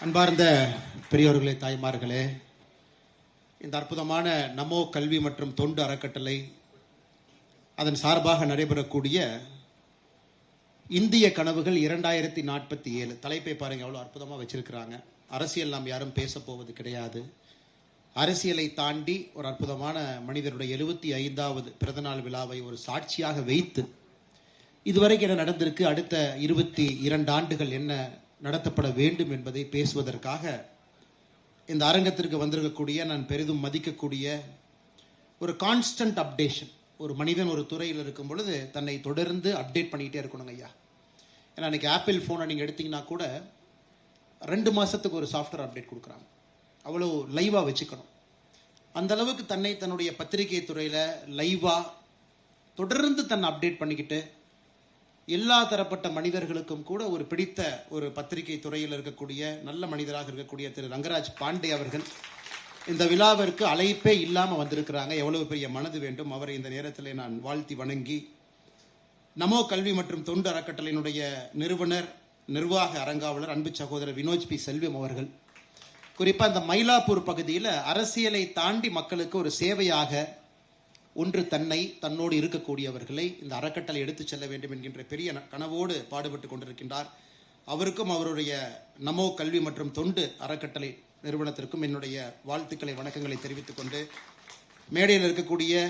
அன்பார்ந்த பெரியோர்களே, தாய்மார்களே, இந்த அற்புதமான நமோ கல்வி மற்றும் தொண்டு அறக்கட்டளை அதன் சார்பாக நடைபெறக்கூடிய இந்திய கனவுகள் 2047 தலைப்பை பாருங்க, எவ்வளோ அற்புதமாக வச்சிருக்கிறாங்க. அரசியல் நாம் யாரும் பேச போவது கிடையாது. அரசியலை தாண்டி ஒரு அற்புதமான மனிதருடைய 75வது பிறந்தநாள் விழாவை ஒரு சாட்சியாக வைத்து இதுவரைக்கும் என்ன நடந்திருக்கு, அடுத்த 22 ஆண்டுகள் என்ன நடத்தப்பட வேண்டும் என்பதை பேசுவதற்காக இந்த அரங்கத்திற்கு வந்திருக்கக்கூடிய நான் பெரிதும் மதிக்கக்கூடிய ஒரு கான்ஸ்டன்ட் அப்டேஷன். ஒரு மனிதன் ஒரு துறையில் இருக்கும் பொழுது தன்னை தொடர்ந்து அப்டேட் பண்ணிக்கிட்டே இருக்கணுங்க ஐயா. ஏன்னா இன்னைக்கு ஆப்பிள் ஃபோனை நீங்கள் எடுத்தீங்கன்னா கூட 2 மாதத்துக்கு ஒரு சாஃப்ட்வேர் அப்டேட் கொடுக்குறாங்க. அவ்வளோ லைவாக வச்சுக்கணும். அந்த அளவுக்கு தன்னுடைய பத்திரிகை துறையில் லைவாக தொடர்ந்து தன்னை அப்டேட் பண்ணிக்கிட்டு எல்லா தரப்பட்ட மனிதர்களுக்கும் கூட ஒரு பிடித்த ஒரு பத்திரிகை துறையில் இருக்கக்கூடிய நல்ல மனிதராக இருக்கக்கூடிய திரு ரங்கராஜ் பாண்டே அவர்கள் இந்த விழாவிற்கு அழைப்பே இல்லாமல் வந்திருக்கிறாங்க. எவ்வளவு பெரிய மனது வேண்டும். அவரை இந்த நேரத்தில் நான் வாழ்த்தி வணங்கி, நமோ கல்வி மற்றும் தொண்டு அறக்கட்டளையினுடைய நிறுவனர், நிர்வாக அரங்காவலர் அன்பு சகோதரர் வினோஜ் பி செல்வம் அவர்கள், குறிப்பாக இந்த மயிலாப்பூர் பகுதியில் அரசியலை தாண்டி மக்களுக்கு ஒரு சேவையாக ஒன்று தன்னோடு இருக்கக்கூடியவர்களை இந்த அறக்கட்டளை எடுத்து செல்ல வேண்டும் என்கின்ற பெரிய கனவோடு பாடுபட்டு கொண்டிருக்கின்றார். அவருக்கும் அவருடைய நமோ கல்வி மற்றும் தொண்டு அறக்கட்டளை நிறுவனத்திற்கும் என்னுடைய வாழ்த்துக்களை, வணக்கங்களை தெரிவித்துக் கொண்டு, மேடையில் இருக்கக்கூடிய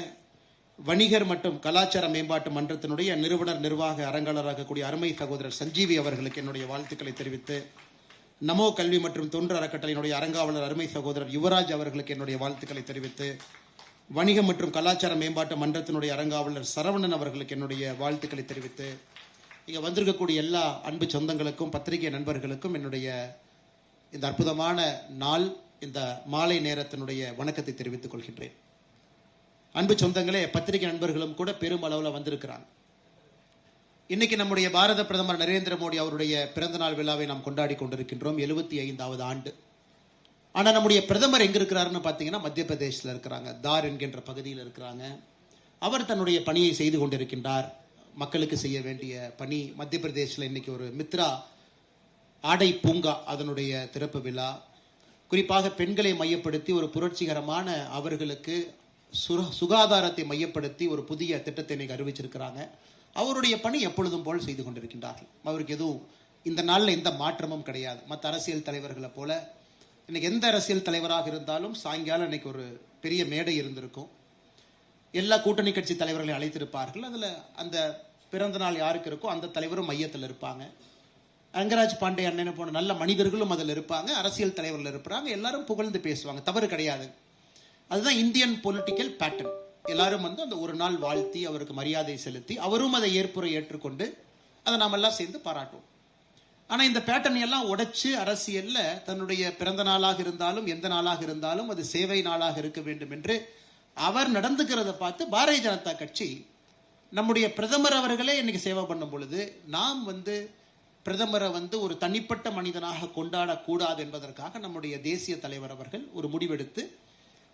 வணிகர் மற்றும் கலாச்சார மேம்பாட்டு மன்றத்தினுடைய நிறுவனர், நிர்வாக அரங்காளராக இருக்கக்கூடிய அருமை சகோதரர் சஞ்சீவி அவர்களுக்கு என்னுடைய வாழ்த்துக்களை தெரிவித்து, நமோ கல்வி மற்றும் தொண்டு அறக்கட்டளையினுடைய அரங்காவலர் அருமை சகோதரர் யுவராஜ் அவர்களுக்கு என்னுடைய வாழ்த்துக்களை தெரிவித்து, வணிகம் மற்றும் கலாச்சார மேம்பாட்டு மன்றத்தினுடைய அரங்காவலர் சரவணன் அவர்களுக்கு என்னுடைய வாழ்த்துக்களை தெரிவித்து, இங்கே வந்திருக்கக்கூடிய எல்லா அன்பு சொந்தங்களுக்கும் பத்திரிகை நண்பர்களுக்கும் என்னுடைய இந்த அற்புதமான நாள், இந்த மாலை நேரத்தினுடைய வணக்கத்தை தெரிவித்துக் கொள்கின்றேன். அன்பு சொந்தங்களே, பத்திரிகை நண்பர்களும் கூட பெரும் அளவில் வந்திருக்கிறாங்க. இன்னைக்கு நம்முடைய பாரத பிரதமர் நரேந்திர மோடி அவருடைய பிறந்தநாள் விழாவை நாம் கொண்டாடி கொண்டிருக்கின்றோம், 75வது ஆண்டு. ஆனால் நம்முடைய பிரதமர் எங்கே இருக்கிறாருன்னு பார்த்தீங்கன்னா மத்திய பிரதேசத்தில் இருக்கிறாங்க, தார் என்கின்ற பகுதியில் இருக்கிறாங்க. அவர் தன்னுடைய பணியை செய்து கொண்டிருக்கின்றார், மக்களுக்கு செய்ய வேண்டிய பணி. மத்திய பிரதேசத்தில் இன்னைக்கு ஒரு மித்ரா ஆடை பூங்கா அதனுடைய திறப்பு விழா, குறிப்பாக பெண்களை மையப்படுத்தி ஒரு புரட்சிகரமான அவர்களுக்கு சுகாதாரத்தை மையப்படுத்தி ஒரு புதிய திட்டத்தை இன்னைக்கு அறிவிச்சிருக்கிறாங்க. அவருடைய பணி எப்பொழுதும் போல் செய்து கொண்டிருக்கின்றார்கள். அவருக்கு எதுவும் இந்த நாளில் எந்த மாற்றமும் கிடையாது. மற்ற அரசியல் தலைவர்களை போல இன்னைக்கு எந்த அரசியல் தலைவராக இருந்தாலும் சாயங்காலம் இன்னைக்கு ஒரு பெரிய மேடை இருந்திருக்கும், எல்லா கூட்டணி கட்சி தலைவர்களை அழைத்திருப்பார்கள். அதில் அந்த பிறந்த நாள் யாருக்கு இருக்கோ அந்த தலைவரும் மையத்தில் இருப்பாங்க. ரங்கராஜ் பாண்டே அண்ணனை போன நல்ல மனிதர்களும் அதில் இருப்பாங்க, அரசியல் தலைவர்கள் இருப்பாங்க, எல்லாரும் புகழ்ந்து பேசுவாங்க, தவறு கிடையாது. அதுதான் இந்தியன் பொலிட்டிக்கல் பேட்டர்ன். எல்லாரும் அந்த ஒரு நாள் வாழ்த்தி அவருக்கு மரியாதை செலுத்தி அவரும் அதை ஏற்றுக்கொண்டு அதை நாம் எல்லாம் சேர்ந்து பாராட்டுவோம். ஆனால் இந்த பேட்டர்ன் எல்லாம் உடைச்சு அரசியலில் தன்னுடைய பிறந்த நாளாக இருந்தாலும் எந்த நாளாக இருந்தாலும் அது சேவை நாளாக இருக்க வேண்டும் என்று அவர் நடந்துக்கிறத பார்த்து பாரதிய ஜனதா கட்சி நம்முடைய பிரதமர் அவர்களே இன்னைக்கு சேவை பண்ணும் பொழுது நாம் பிரதமரை ஒரு தனிப்பட்ட மனிதனாக கொண்டாடக்கூடாது என்பதற்காக நம்முடைய தேசிய தலைவர் அவர்கள் ஒரு முடிவெடுத்து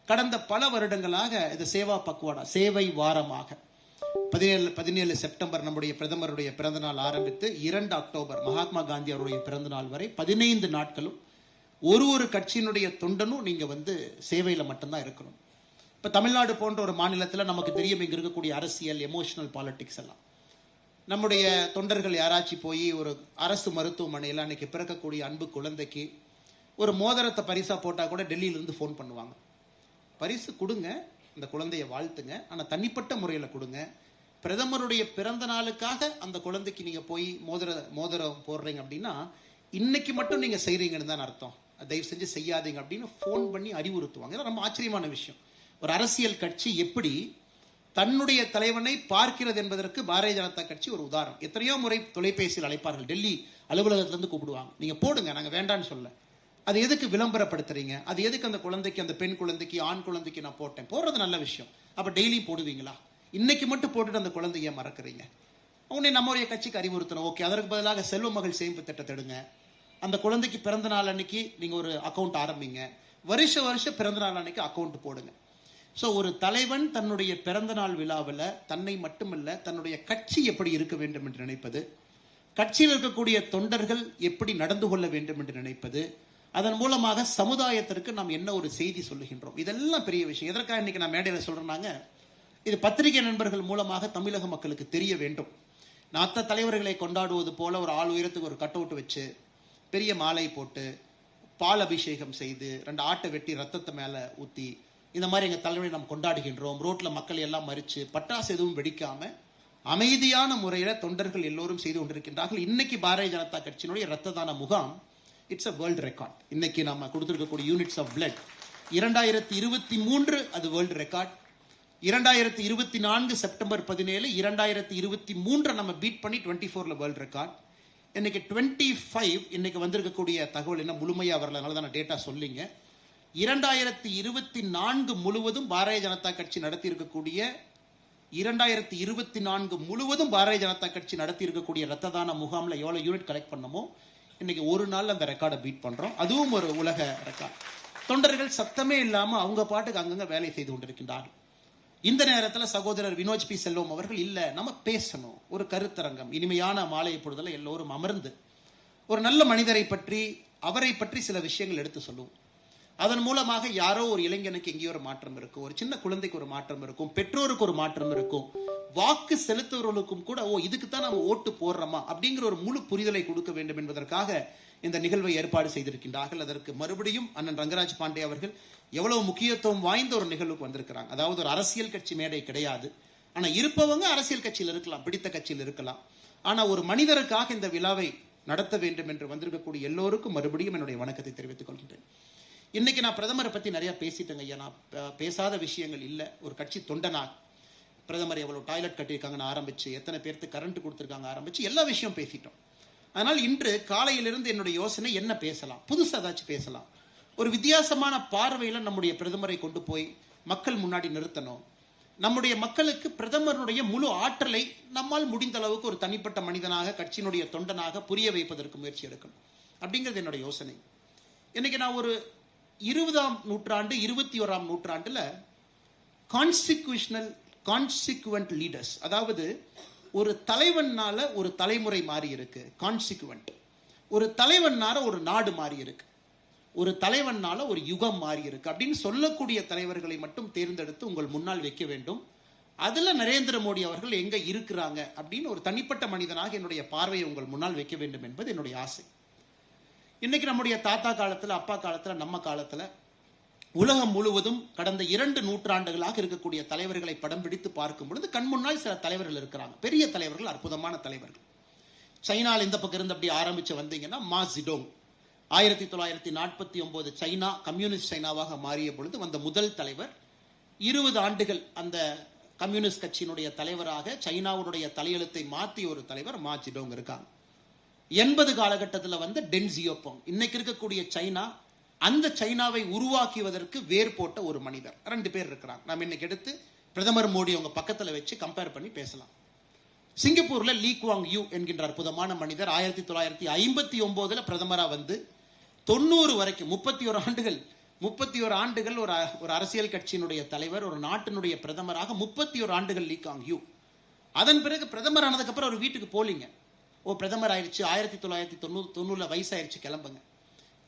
கடந்த பல வருடங்களாக இது சேவா பக்குவாடா, சேவை வாரமாக 17 செப்டம்பர் நம்முடைய பிரதமருடைய பிறந்த நாள் ஆரம்பித்து 2 அக்டோபர் மகாத்மா காந்தி அவருடைய பிறந்த நாள் வரை 15 நாட்களும் ஒரு கட்சியினுடைய தொண்டனும் நீங்க சேவையில் மட்டும்தான் இருக்கணும். இப்போ தமிழ்நாடு போன்ற ஒரு மாநிலத்தில் நமக்கு தெரியும், இங்கே இருக்கக்கூடிய அரசியல் எமோஷனல் பாலிட்டிக்ஸ் எல்லாம். நம்முடைய தொண்டர்கள் யாராச்சும் போய் ஒரு அரசு மருத்துவமனையில் அன்னைக்கு பிறக்கக்கூடிய அன்பு குழந்தைக்கு ஒரு மோதிரத்தை பரிசா போட்டால் கூட டெல்லியிலிருந்து ஃபோன் பண்ணுவாங்க, பரிசு கொடுங்க, இந்த குழந்தைய வாழ்த்துங்க, ஆனால் தனிப்பட்ட முறையில் கொடுங்க. பிரதமருடைய பிறந்த நாளுக்காக அந்த குழந்தைக்கு நீங்க போய் மோதிரம் போடுறீங்க அப்படின்னா இன்னைக்கு மட்டும் நீங்க செய்றீங்கன்னு தான் அர்த்தம். தயவு செஞ்சு செய்யாதீங்க அப்படின்னு ஃபோன் பண்ணி அறிவுறுத்துவாங்க. இதெல்லாம் ரொம்ப ஆச்சரியமான விஷயம். ஒரு அரசியல் கட்சி எப்படி தன்னுடைய தலைவனை பார்க்கிறது என்பதற்கு பாரதிய ஜனதா கட்சி ஒரு உதாரணம். எத்தனையோ முறை தொலைபேசியில் அழைப்பார்கள், டெல்லி அலுவலகத்திலிருந்து கூப்பிடுவாங்க, நீங்க போடுங்க, நாங்க வேண்டான்னு சொல்ல. அது எதுக்கு விளம்பரப்படுத்துறீங்க, அது எதுக்கு அந்த குழந்தைக்கு, அந்த பெண் குழந்தைக்கு, ஆண் குழந்தைக்கு நான் போட்டேன், போடுறது நல்ல விஷயம், அப்ப டெய்லி போடுவீங்களா? இன்னைக்கு மட்டும் போட்டுட்டு அந்த குழந்தைய மறக்கிறீங்க. உடனே நம்முடைய கட்சிக்கு அறிவுறுத்தணும், ஓகே, அதற்கு பதிலாக செல்வ மகள் சேமிப்பு திட்டத்தை எடுங்க, அந்த குழந்தைக்கு பிறந்த நாள் அன்னைக்கு நீங்க ஒரு அக்கௌண்ட் ஆரம்பிங்க, வருஷம் பிறந்த நாள் அன்னைக்கு அக்கௌண்ட் போடுங்க. ஸோ ஒரு தலைவன் தன்னுடைய பிறந்த நாள் விழாவில் தன்னை மட்டுமல்ல தன்னுடைய கட்சி எப்படி இருக்க வேண்டும் என்று நினைப்பது, கட்சியில் இருக்கக்கூடிய தொண்டர்கள் எப்படி நடந்து கொள்ள வேண்டும் என்று நினைப்பது, அதன் மூலமாக சமுதாயத்திற்கு நாம் என்ன ஒரு செய்தி சொல்லுகின்றோம், இதெல்லாம் பெரிய விஷயம். எதற்காக இன்னைக்கு நான் மேடையில் சொல்றேன்னாங்க, இது பத்திரிகை நண்பர்கள் மூலமாக தமிழக மக்களுக்கு தெரிய வேண்டும். நாத்த தலைவர்களை கொண்டாடுவது போல ஒரு ஆள் உயரத்துக்கு ஒரு கட் அவுட் வச்சு பெரிய மாலை போட்டு பால் அபிஷேகம் செய்து 2 ஆட்டை வெட்டி ரத்தத்தை மேலே ஊற்றி இந்த மாதிரி எங்கள் தலைவரை நாம் கொண்டாடுகின்றோம். ரோட்டில் மக்கள் எல்லாம் மறித்து பட்டாசு எதுவும் வெடிக்காம அமைதியான முறையில் தொண்டர்கள் எல்லோரும் செய்து கொண்டிருக்கின்றார்கள். இன்னைக்கு பாரதிய ஜனதா கட்சியினுடைய ரத்த தான முகாம் இட்ஸ் அ வேர்ல்டு ரெக்கார்ட். இன்னைக்கு நம்ம கொடுத்துருக்கக்கூடிய யூனிட்ஸ் ஆஃப் பிளட் 2023 அது வேர்ல்டு ரெக்கார்ட். 2024 செப்டம்பர் 17, 2023 நம்ம பீட் பண்ணி 24ல வேர்ல்டு ரெக்கார்ட். இன்னைக்கு 25 இன்னைக்கு வந்திருக்கக்கூடிய தகவல் என்ன முழுமையாக வரல, அதனால தான் டேட்டா சொல்லிங்க. 2024 முழுவதும் பாரதிய ஜனதா கட்சி நடத்தி இருக்கக்கூடிய 2024 முழுவதும் பாரதிய ஜனதா கட்சி நடத்தி இருக்கக்கூடிய ரத்த தான முகாமில் எவ்வளோ யூனிட் கலெக்ட் பண்ணமோ இன்னைக்கு ஒரு நாள் அந்த ரெக்கார்டை பீட் பண்றோம். அதுவும் ஒரு உலக ரெக்கார்ட். தொண்டர்கள் சத்தமே இல்லாமல் அவங்க பாட்டுக்கு அங்கங்க வேலை செய்து கொண்டிருக்கின்றார்கள். இந்த நேரத்தில் சகோதரர் வினோஜ் பி செல்வம் அவர்கள் இல்ல நம்ம பேசணும், ஒரு கருத்தரங்கம், இனிமையான மாலை பொழுதுல எல்லோரும் அமர்ந்து ஒரு நல்ல மனிதரை பற்றி அவரை பற்றி சில விஷயங்கள் எடுத்து சொல்லுவோம். அதன் மூலமாக யாரோ ஒரு இளைஞனுக்கு எங்கேயோ ஒரு மாற்றம் இருக்கும், ஒரு சின்ன குழந்தைக்கு ஒரு மாற்றம் இருக்கும், பெற்றோருக்கு ஒரு மாற்றம் இருக்கும், வாக்கு செலுத்துவர்களுக்கும் கூட இதுக்கு தான் நம்ம ஓட்டு போடுறோமா அப்படிங்கிற ஒரு முழு புரிதலை கொடுக்க வேண்டும் என்பதற்காக இந்த நிகழ்வை ஏற்பாடு செய்திருக்கின்றார்கள். அதற்கு மறுபடியும் அண்ணன் ரங்கராஜ் பாண்டே அவர்கள் எவ்வளவு முக்கியத்துவம் வாய்ந்த ஒரு நிகழ்வுக்கு வந்திருக்கிறாங்க. அதாவது ஒரு அரசியல் கட்சி மேடை கிடையாது, ஆனா இருப்பவங்க அரசியல் கட்சியில் இருக்கலாம், பிடித்த கட்சியில் இருக்கலாம், ஆனா ஒரு மனிதருக்காக இந்த விழாவை நடத்த வேண்டும் என்று வந்திருக்கக்கூடிய எல்லோருக்கும் மறுபடியும் என்னுடைய வணக்கத்தை தெரிவித்துக் கொள்கின்றேன். இன்னைக்கு நான் பிரதமரை பத்தி நிறைய பேசிட்டேங்க ஐயா. நான் பேசாத விஷயங்கள் இல்லை. ஒரு கட்சி தொண்டனா பிரதமர் எவ்வளவு டாய்லெட் கட்டியிருக்காங்கன்னு ஆரம்பிச்சு, எத்தனை பேருக்கு கரண்ட் கொடுத்துருக்காங்க ஆரம்பிச்சு எல்லா விஷயம் பேசிட்டோம். அதனால் இன்று காலையிலிருந்து என்னுடைய யோசனை என்ன பேசலாம், புதுசாக ஏதாச்சும் பேசலாம், ஒரு வித்தியாசமான பார்வையில் நம்முடைய பிரதமரை கொண்டு போய் மக்கள் முன்னாடி நிறுத்தணும். நம்முடைய மக்களுக்கு பிரதமருடைய முழு ஆற்றலை நம்மால் முடிந்த அளவுக்கு ஒரு தனிப்பட்ட மனிதனாக கட்சியினுடைய தொண்டனாக புரிய வைப்பதற்கு முயற்சி எடுக்கணும் அப்படிங்கிறது என்னுடைய யோசனை. இன்னைக்கு நான் ஒரு 20ஆம் நூற்றாண்டு 21ஆம் நூற்றாண்டுல கான்சிக்வெண்ட் லீடர்ஸ், அதாவது ஒரு தலைவனால ஒரு தலைமுறை மாறி இருக்கு, கான்சிக்வெண்ட். ஒரு தலைவனால ஒரு நாடு மாறி இருக்கு, ஒரு தலைவனால ஒரு யுகம் மாறி இருக்கு அப்படின்னு சொல்லக்கூடிய தலைவர்களை மட்டும் தேர்ந்தெடுத்து உங்கள் முன்னால் வைக்க வேண்டும். அதுல நரேந்திர மோடி அவர்கள் எங்க இருக்கிறாங்க அப்படின்னு ஒரு தனிப்பட்ட மனிதனாக என்னுடைய பார்வையை உங்கள் முன்னால் வைக்க வேண்டும் என்பது என்னுடைய ஆசை. இன்னைக்கு நம்முடைய தாத்தா காலத்துல, அப்பா காலத்துல, நம்ம காலத்துல உலகம் முழுவதும் கடந்த 2 நூற்றாண்டுகளாக இருக்கக்கூடிய தலைவர்களை படம் பிடித்து பார்க்கும் பொழுது கண் முன்னால் சில தலைவர்கள் இருக்கிறாங்க, பெரிய தலைவர்கள், அற்புதமான தலைவர்கள். சைனால இந்த பக்கம் இருந்து அப்படி ஆரம்பிச்சு வந்தீங்கன்னா மா ஜிடோங் 1949 சைனா கம்யூனிஸ்ட் சைனாவாக மாறிய பொழுது வந்த முதல் தலைவர். 20 ஆண்டுகள் அந்த கம்யூனிஸ்ட் கட்சியினுடைய தலைவராக சைனாவுடைய தலையெழுத்தை மாற்றிய ஒரு தலைவர் மா ஜிடோங் இருக்காங்க. 80 காலகட்டத்தில் வந்து டென் ஜியோபாங், இன்னைக்கு இருக்கக்கூடிய சைனா, அந்த சைனாவை உருவாக்குவதற்கு வேர் போட்ட ஒரு மனிதர். 2 பேர் இருக்கிறாங்க. நாம் இன்னைக்கு எடுத்து பிரதமர் மோடி அவங்க பக்கத்தில் வச்சு கம்பேர் பண்ணி பேசலாம். சிங்கப்பூர்ல லீ குவாங் யூ என்கின்ற அற்புதமான மனிதர் 1959 பிரதமராக வந்து 90 வரைக்கும் 31 ஆண்டுகள் ஒரு அரசியல் கட்சியினுடைய தலைவர், ஒரு நாட்டினுடைய பிரதமராக 31 ஆண்டுகள் லீ குவாங் யூ. அதன் பிறகு பிரதமர் ஆனதுக்கு அப்புறம் ஒரு வீட்டுக்கு போலிங்க, பிரதமர் ஆயிடுச்சு, 1990 வயசாயிருச்சு, கிளம்புங்க.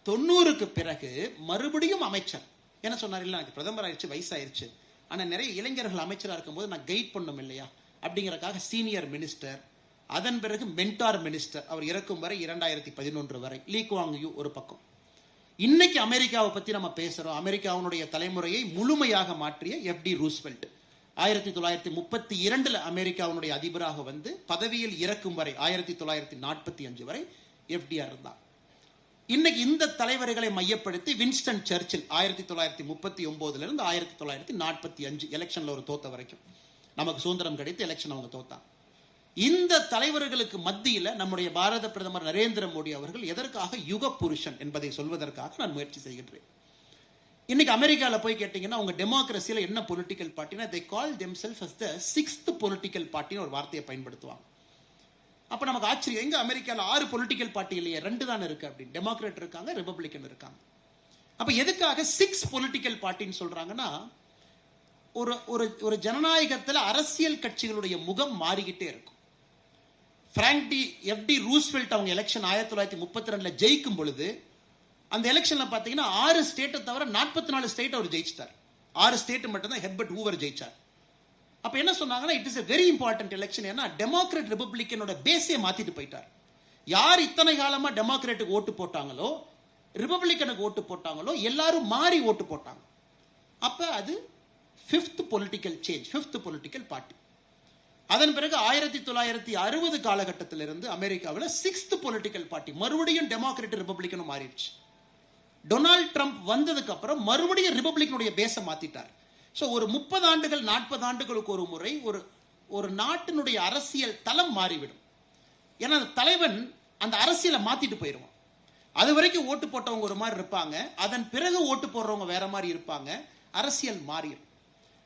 90க்கு பிறகு மறுபடியும் அமைச்சர். என்ன சொன்னார், இல்லை எனக்கு பிரதமர் ஆயிடுச்சு, வயசாயிருச்சு, ஆனா நிறைய இளைஞர்கள் அமைச்சராக இருக்கும்போது நான் கைட் பண்ணும் இல்லையா அப்படிங்கறதுக்காக சீனியர் மினிஸ்டர், அதன் பிறகு மென்டார் மினிஸ்டர். அவர் இறக்கும் வரை 2011 வரை லீ குவாங் யூ ஒரு பக்கம். இன்னைக்கு அமெரிக்காவை பத்தி நம்ம பேசுறோம். அமெரிக்காவுடைய தலைமுறையை முழுமையாக மாற்றிய எஃப்டி ரூஸ்வெல்ட் 1932 அமெரிக்காவுடைய அதிபராக வந்து பதவியில் இறக்கும் வரை 1945 வரை எஃப்டிஆர் இருந்தார். இன்னைக்கு இந்த தலைவர்களை மையப்படுத்தி வின்ஸ்டன் சர்ச்சில் 1939 இருந்து 1945 எலெக்ஷன்ல ஒரு தோத்த வரைக்கும், நமக்கு சுதந்திரம் கிடைத்து எலெக்ஷன் அவங்க தோத்தாங்க. இந்த தலைவர்களுக்கு மத்தியில் நம்முடைய பாரத பிரதமர் நரேந்திர மோடி அவர்கள் எதற்காக யுக புருஷன் என்பதை சொல்வதற்காக நான் முயற்சி செய்கின்றேன். இன்னைக்கு அமெரிக்கால போய் கேட்டீங்கன்னா அவங்க டெமோக்ரஸியில் என்ன பொலிட்டிக்கல் பார்ட்டினா they call themselves as the 6th political பார்ட்டின்னு ஒரு வார்த்தையை பயன்படுத்துவாங்க. அப்ப நமக்கு ஆச்சரியம், எங்க அமெரிக்கால 6 பொலிட்டிக்கல் பார்ட்டி இல்லையே, 2 தான் இருக்கு அப்படின்னு. டெமோக்ராட் இருக்காங்க, ரிபப்ளிகன் இருக்காங்க. அப்ப எதுக்காக 6 பொலிட்டிக்கல் பார்ட்டின்னு சொல்றாங்கன்னா, ஒரு ஜனநாயகத்தில் அரசியல் கட்சிகளுடைய முகம் மாறிக்கிட்டே இருக்கும். எஃப்டி ரூஸ்வெல்ட் அவங்க எலெக்ஷன் 1932 ஜெயிக்கும் பொழுது அந்த எலெக்ஷன்ல பாத்தீங்கன்னா 6 ஸ்டேட்டை தவிர 44 ஸ்டேட் அவர் ஜெயிச்சிட்டார். 6 ஸ்டேட் மட்டும் தான் ஹெர்பர்ட் ஹூவர் ஜெயிச்சார். அப்ப என்ன சொன்னாங்கன்னா, it is a very important election. ஏன்னா டெமோக்ராட் ரிபப்ளிக்கனோட பேஸே மாத்திட்டு போயிட்டார். யார் இத்தனை காலமா டெமோக்ராட்டுக்கு ஓட்டு போட்டாங்களோ, ரிபப்ளிக்கனுக்கு ஓட்டு போட்டாங்களோ, எல்லாரும் மாறி ஓட்டு போட்டாங்க. அப்ப அது 5th political change, 5th political party. அதன் பிறகு 1960 காலகட்டத்திலிருந்து அமெரிக்காவில் 6th பொலிட்டிக்கல் பார்ட்டி, மறுபடியும் டெமோக்ராட் ரிபப்ளிக்கனும் மாறிடுச்சு. டொனால்ட் ட்ரம்ப் வந்ததுக்கு அப்புறம் மறுபடியும் ரிபப்ளிக்கனுடைய பேஸை மாத்திட்டார். ஸோ ஒரு 30 ஆண்டுகள் 40 ஆண்டுகளுக்கு ஒரு முறை ஒரு நாட்டினுடைய அரசியல் தளம் மாறிவிடும். ஏன்னா அந்த தலைவன் அந்த அரசியலை மாத்திட்டு போயிடுவான். அது வரைக்கும் ஓட்டு போட்டவங்க ஒரு மாதிரி இருப்பாங்க, அதன் பிறகு ஓட்டு போடுறவங்க வேற மாதிரி இருப்பாங்க, அரசியல் மாறிடும்.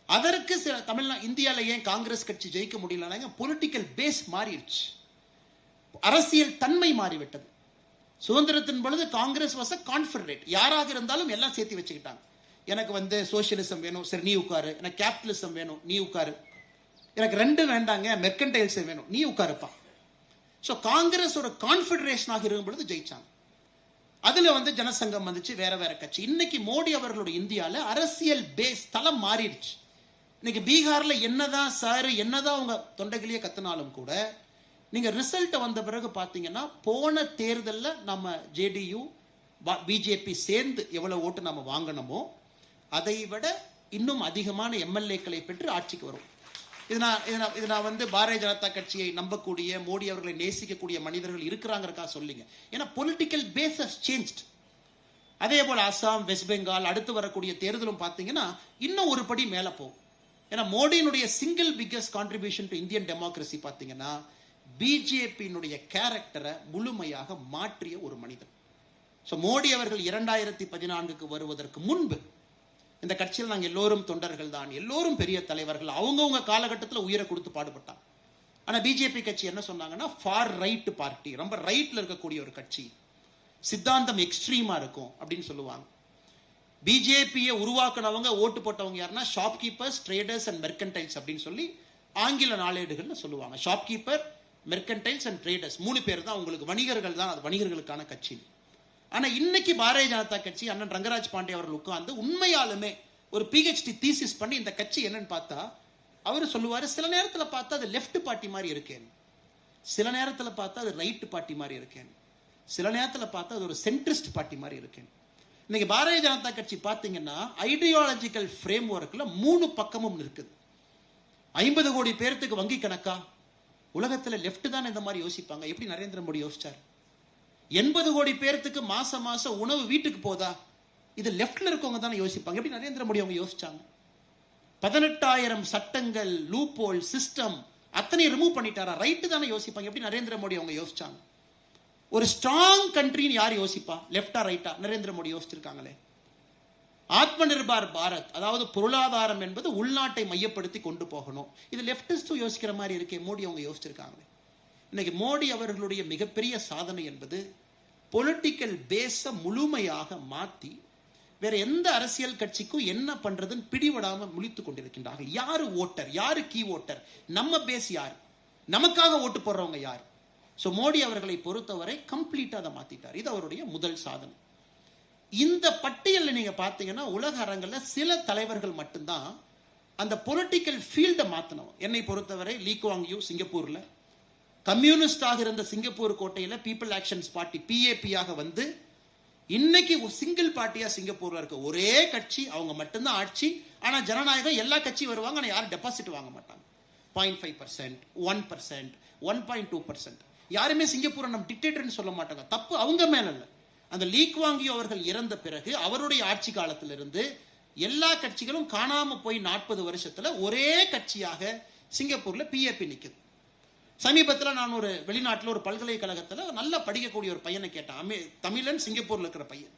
அதற்கு சில இந்தியாவில் ஏன் காங்கிரஸ் கட்சி ஜெயிக்க முடியலன்னா, பொலிட்டிக்கல் பேஸ் மாறிடுச்சு, அரசியல் தன்மை மாறிவிட்டது. சுதந்திரத்தின் பொழுது காங்கிரஸ் வாஸ் கான்ஃபெடரேட், யாராக இருந்தாலும் எல்லாம் சேர்த்து வச்சுக்கிட்டாங்க. எனக்கு சோசியலிசம் வேணும், சரி நீ உட்காரு. எனக்கு கேபிட்டலிசம் வேணும், நீ உட்காரு. எனக்கு 2 வேண்டாங்க, மெர்கன்டைல்ஸ் வேணும், நீ உட்காருப்பா. ஸோ காங்கிரஸ் ஒரு கான்ஃபெடரேஷனாக இருக்கும் பொழுது ஜெயிச்சாங்க. அதுல ஜனசங்கம் வந்துச்சு, வேற வேற கட்சி. இன்னைக்கு மோடி அவர்களுடைய இந்தியாவில் அரசியல் பேஸ் தளம் மாறிடுச்சு. இன்னைக்கு பீகார்ல என்னதான் சார் என்னதான் அவங்க தொண்டைகளையே கத்தினாலும் கூட, நீங்க ரிசல்ட் வந்த பிறகு பாத்தீங்கன்னா, போன தேர்தலில் நம்ம ஜேடியு பிஜேபி சேர்ந்து எவ்வளவு ஓட்டு நம்ம வாங்கணுமோ அதை விட இன்னும் அதிகமான எம்எல்ஏக்களை பெற்று ஆட்சிக்கு வரும். இது நான் பாரதிய ஜனதா கட்சியை நம்பக்கூடிய, மோடி அவர்களை நேசிக்கக்கூடிய மனிதர்கள் இருக்கிறாங்க சொல்லுங்க. ஏன்னா பொலிட்டிக்கல் பேஸ் ஹஸ் சேஞ்ச்ட். அதே போல அசாம், வெஸ்ட் பெங்கால், அடுத்து வரக்கூடிய தேர்தலும் பார்த்தீங்கன்னா இன்னும் ஒரு படி மேல போகும். ஏன்னா மோடியினுடைய single biggest contribution to Indian democracy பார்த்தீங்கன்னா, பிஜேபியினுடைய கேரக்டரை முழுமையாக மாற்றிய ஒரு மனிதன். ஸோ மோடி அவர்கள் 2014க்கு வருவதற்கு முன்பு இந்த கட்சியில் நாங்கள் எல்லோரும் தொண்டர்கள் தான், எல்லோரும் பெரிய தலைவர்கள், அவங்கவுங்க காலகட்டத்தில் உயிரை கொடுத்து பாடுபட்டாங்க. ஆனால் பிஜேபி கட்சி என்ன சொன்னாங்கன்னா, ஃபார் ரைட் பார்ட்டி, ரொம்ப ரைட்ல இருக்கக்கூடிய ஒரு கட்சி, சித்தாந்தம் எக்ஸ்ட்ரீமா இருக்கும் அப்படின்னு சொல்லுவாங்க. பிஜேபியை உருவாக்குனவங்க, ஓட்டு போட்டவங்க யாருன்னா ஷாப்கீப்பர்ஸ், ட்ரேடர்ஸ் அண்ட் மெர்கன்டைல்ஸ் அப்படின்னு சொல்லி ஆங்கில நாளேடுகள்ல சொல்லுவாங்க. ஷாப்கீப்பர், மெர்கன்டைல்ஸ் அண்ட் ட்ரேடர்ஸ் 3 பேர் தான் உங்களுக்கு வணிகர்கள் தான், அது வணிகர்களுக்கான கட்சி. ஆனா இன்னைக்கு பாரதிய ஜனதா கட்சி அண்ணன் ரங்கராஜ் பாண்டே அவர்கள் உட்கார்ந்து உண்மையாலுமே ஒரு பிஹெச்டி தீசிஸ் பண்ணி இந்த கட்சி என்னன்னு பார்த்தா, அவரு சொல்லுவாரு, சில நேரத்தில் பார்த்தா அது லெஃப்ட் பார்ட்டி மாதிரி இருக்கேன், சில நேரத்தில் பார்த்தா அது ரைட் பார்ட்டி மாதிரி இருக்கேன், சில நேரத்தில் பார்த்தா அது ஒரு சென்ட்ரிஸ்ட் பார்ட்டி மாதிரி இருக்கேன். இன்னைக்கு பாரதிய ஜனதா கட்சி பார்த்தீங்கன்னா ஐடியாலஜிக்கல் ஃப்ரேம் ஒர்க்ல 3 பக்கமும் இருக்குது. 50 கோடி பேருக்கு வங்கி கணக்கா? உலகத்துல லெஃப்ட் தான் இந்த மாதிரி யோசிப்பாங்க. எப்படி நரேந்திர மோடி யோசிச்சார்? 80 கோடி பேருக்கு மாசம் உணவு வீட்டுக்கு போதா? இது லெஃப்ட்ல இருக்கவங்க தானே யோசிப்பாங்க. எப்படி நரேந்திர மோடி அவங்க யோசிச்சாங்க? 18,000 சட்டங்கள், லூப் ஹோல் சிஸ்டம் அத்தனை ரிமூவ் பண்ணிட்டாரா? ரைட்டு தானே யோசிப்பாங்க. எப்படி நரேந்திர மோடி அவங்க யோசிச்சாங்க? ஒரு ஸ்ட்ராங் கண்ட்ரின்னு யார் யோசிப்பா? லெஃப்டா ரைட்டா? நரேந்திர மோடி யோசிச்சிருக்காங்களே. ஆத்ம நிர்பார் பாரத், அதாவது பொருளாதாரம் என்பது உள்நாட்டை மையப்படுத்தி கொண்டு போகணும், இது லெப்டிஸ்டும் யோசிக்கிற மாதிரி இருக்கே, மோடி அவங்க யோசிச்சிருக்காங்களே. இன்னைக்கு மோடி அவர்களுடைய மிகப்பெரிய சாதனை என்பது பொலிட்டிக்கல் பேஸ முழுமையாக மாற்றி வேற எந்த அரசியல் கட்சிக்கும் என்ன பண்றதுன்னு பிடிபடாம முழித்து கொண்டிருக்கின்றார்கள். யாரு ஓட்டர், யாரு கீ ஓட்டர், நம்ம பேஸ் யார், நமக்காக ஓட்டு போடுறவங்க யார்? சோ மோடி அவர்களை பொறுத்தவரை கம்ப்ளீட்டா அதை மாத்திட்டார். இது அவருடைய முதல் சாதனை. இந்த பட்டியலில் நீங்க பாத்தீங்கன்னா உலக அரங்கில் சில தலைவர்கள் மட்டும்தான் அந்த பொலிட்டிக்கல் ஃபீல்டை மாத்தினோம். என்னை பொறுத்தவரை லீ குவாங் யூ சிங்கப்பூர்ல கம்யூனிஸ்டாக இருந்த சிங்கப்பூர் கோட்டையில பீப்புள் ஆக்ஷன்ஸ் பார்ட்டி பிஏபியாக வந்து இன்னைக்கு சிங்கிள் பார்ட்டியா சிங்கப்பூர்ல இருக்க ஒரே கட்சி, அவங்க மட்டும்தான் ஆட்சி. ஆனா ஜனநாயகம், எல்லா கட்சி வருவாங்க, ஆனா யாரும் டெபாசிட் வாங்க மாட்டாங்க. 0.5%, 1%, 1.2%. யாருமே சிங்கப்பூரை நம்ம டிக்டேட்டர்னு சொல்ல மாட்டாங்க. தப்பு அவங்க மேல இல்ல. அந்த லீ குவாங் யூ அவர்கள் இறந்த பிறகு அவருடைய ஆட்சி காலத்திலிருந்து எல்லா கட்சிகளும் காணாம போய் 40 வருஷத்துல ஒரே கட்சியாக சிங்கப்பூர்ல பிஏபி நிக்குது. சமீபத்தில் நான் ஒரு வெளிநாட்டில் ஒரு பல்கலைக்கழகத்தில் நல்லா படிக்கக்கூடிய ஒரு பையனை கேட்டேன். தமிழன், சிங்கப்பூர்ல இருக்கிற பையன்.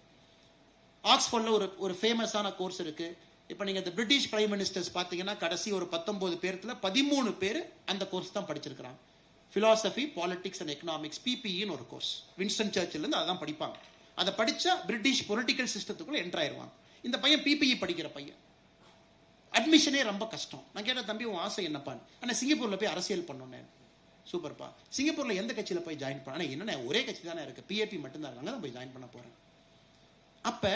ஆக்ஸ்போர்ட்ல ஒரு ஃபேமஸான கோர்ஸ் இருக்கு. இப்போ நீங்க இந்த பிரிட்டிஷ் பிரைம் மினிஸ்டர்ஸ் பார்த்தீங்கன்னா கடைசி ஒரு 19 பேர்த்துல 13 பேர் அந்த கோர்ஸ் தான் படிச்சிருக்கிறாங்க. பிலாசபி, பாலிடிக்ஸ் அண்ட் எக்கனாமிக்ஸ், பிபிஇன்னு ஒரு கோர்ஸ். வின்ஸ்டன் சர்ச்சில் இருந்து அதான் படிப்பாங்க. அதை படிச்சா பிரிட்டிஷ் பொலிட்டிக்கல் சிஸ்டத்துக்குள்ள என்டர் ஆயிருவாங்க. இந்த பையன் பிபிஇ படிக்கிற பையன். அட்மிஷனே ரொம்ப கஷ்டம். நான் கேட்ட, தம்பி உன் ஆசை என்னப்பான்னு? ஆனால் சிங்கப்பூர்ல போய் அரசியல் பண்ணணும். சூப்பர்ப்பா, சிங்கப்பூர்ல எந்த கட்சியில போய் ஜாயின் பண்ண? என்னென்ன ஒரே கட்சி தானே இருக்கு, பிஏபி மட்டும்தான் இருக்காங்க, தான் போய் ஜாயின் பண்ண போறேன். அப்ப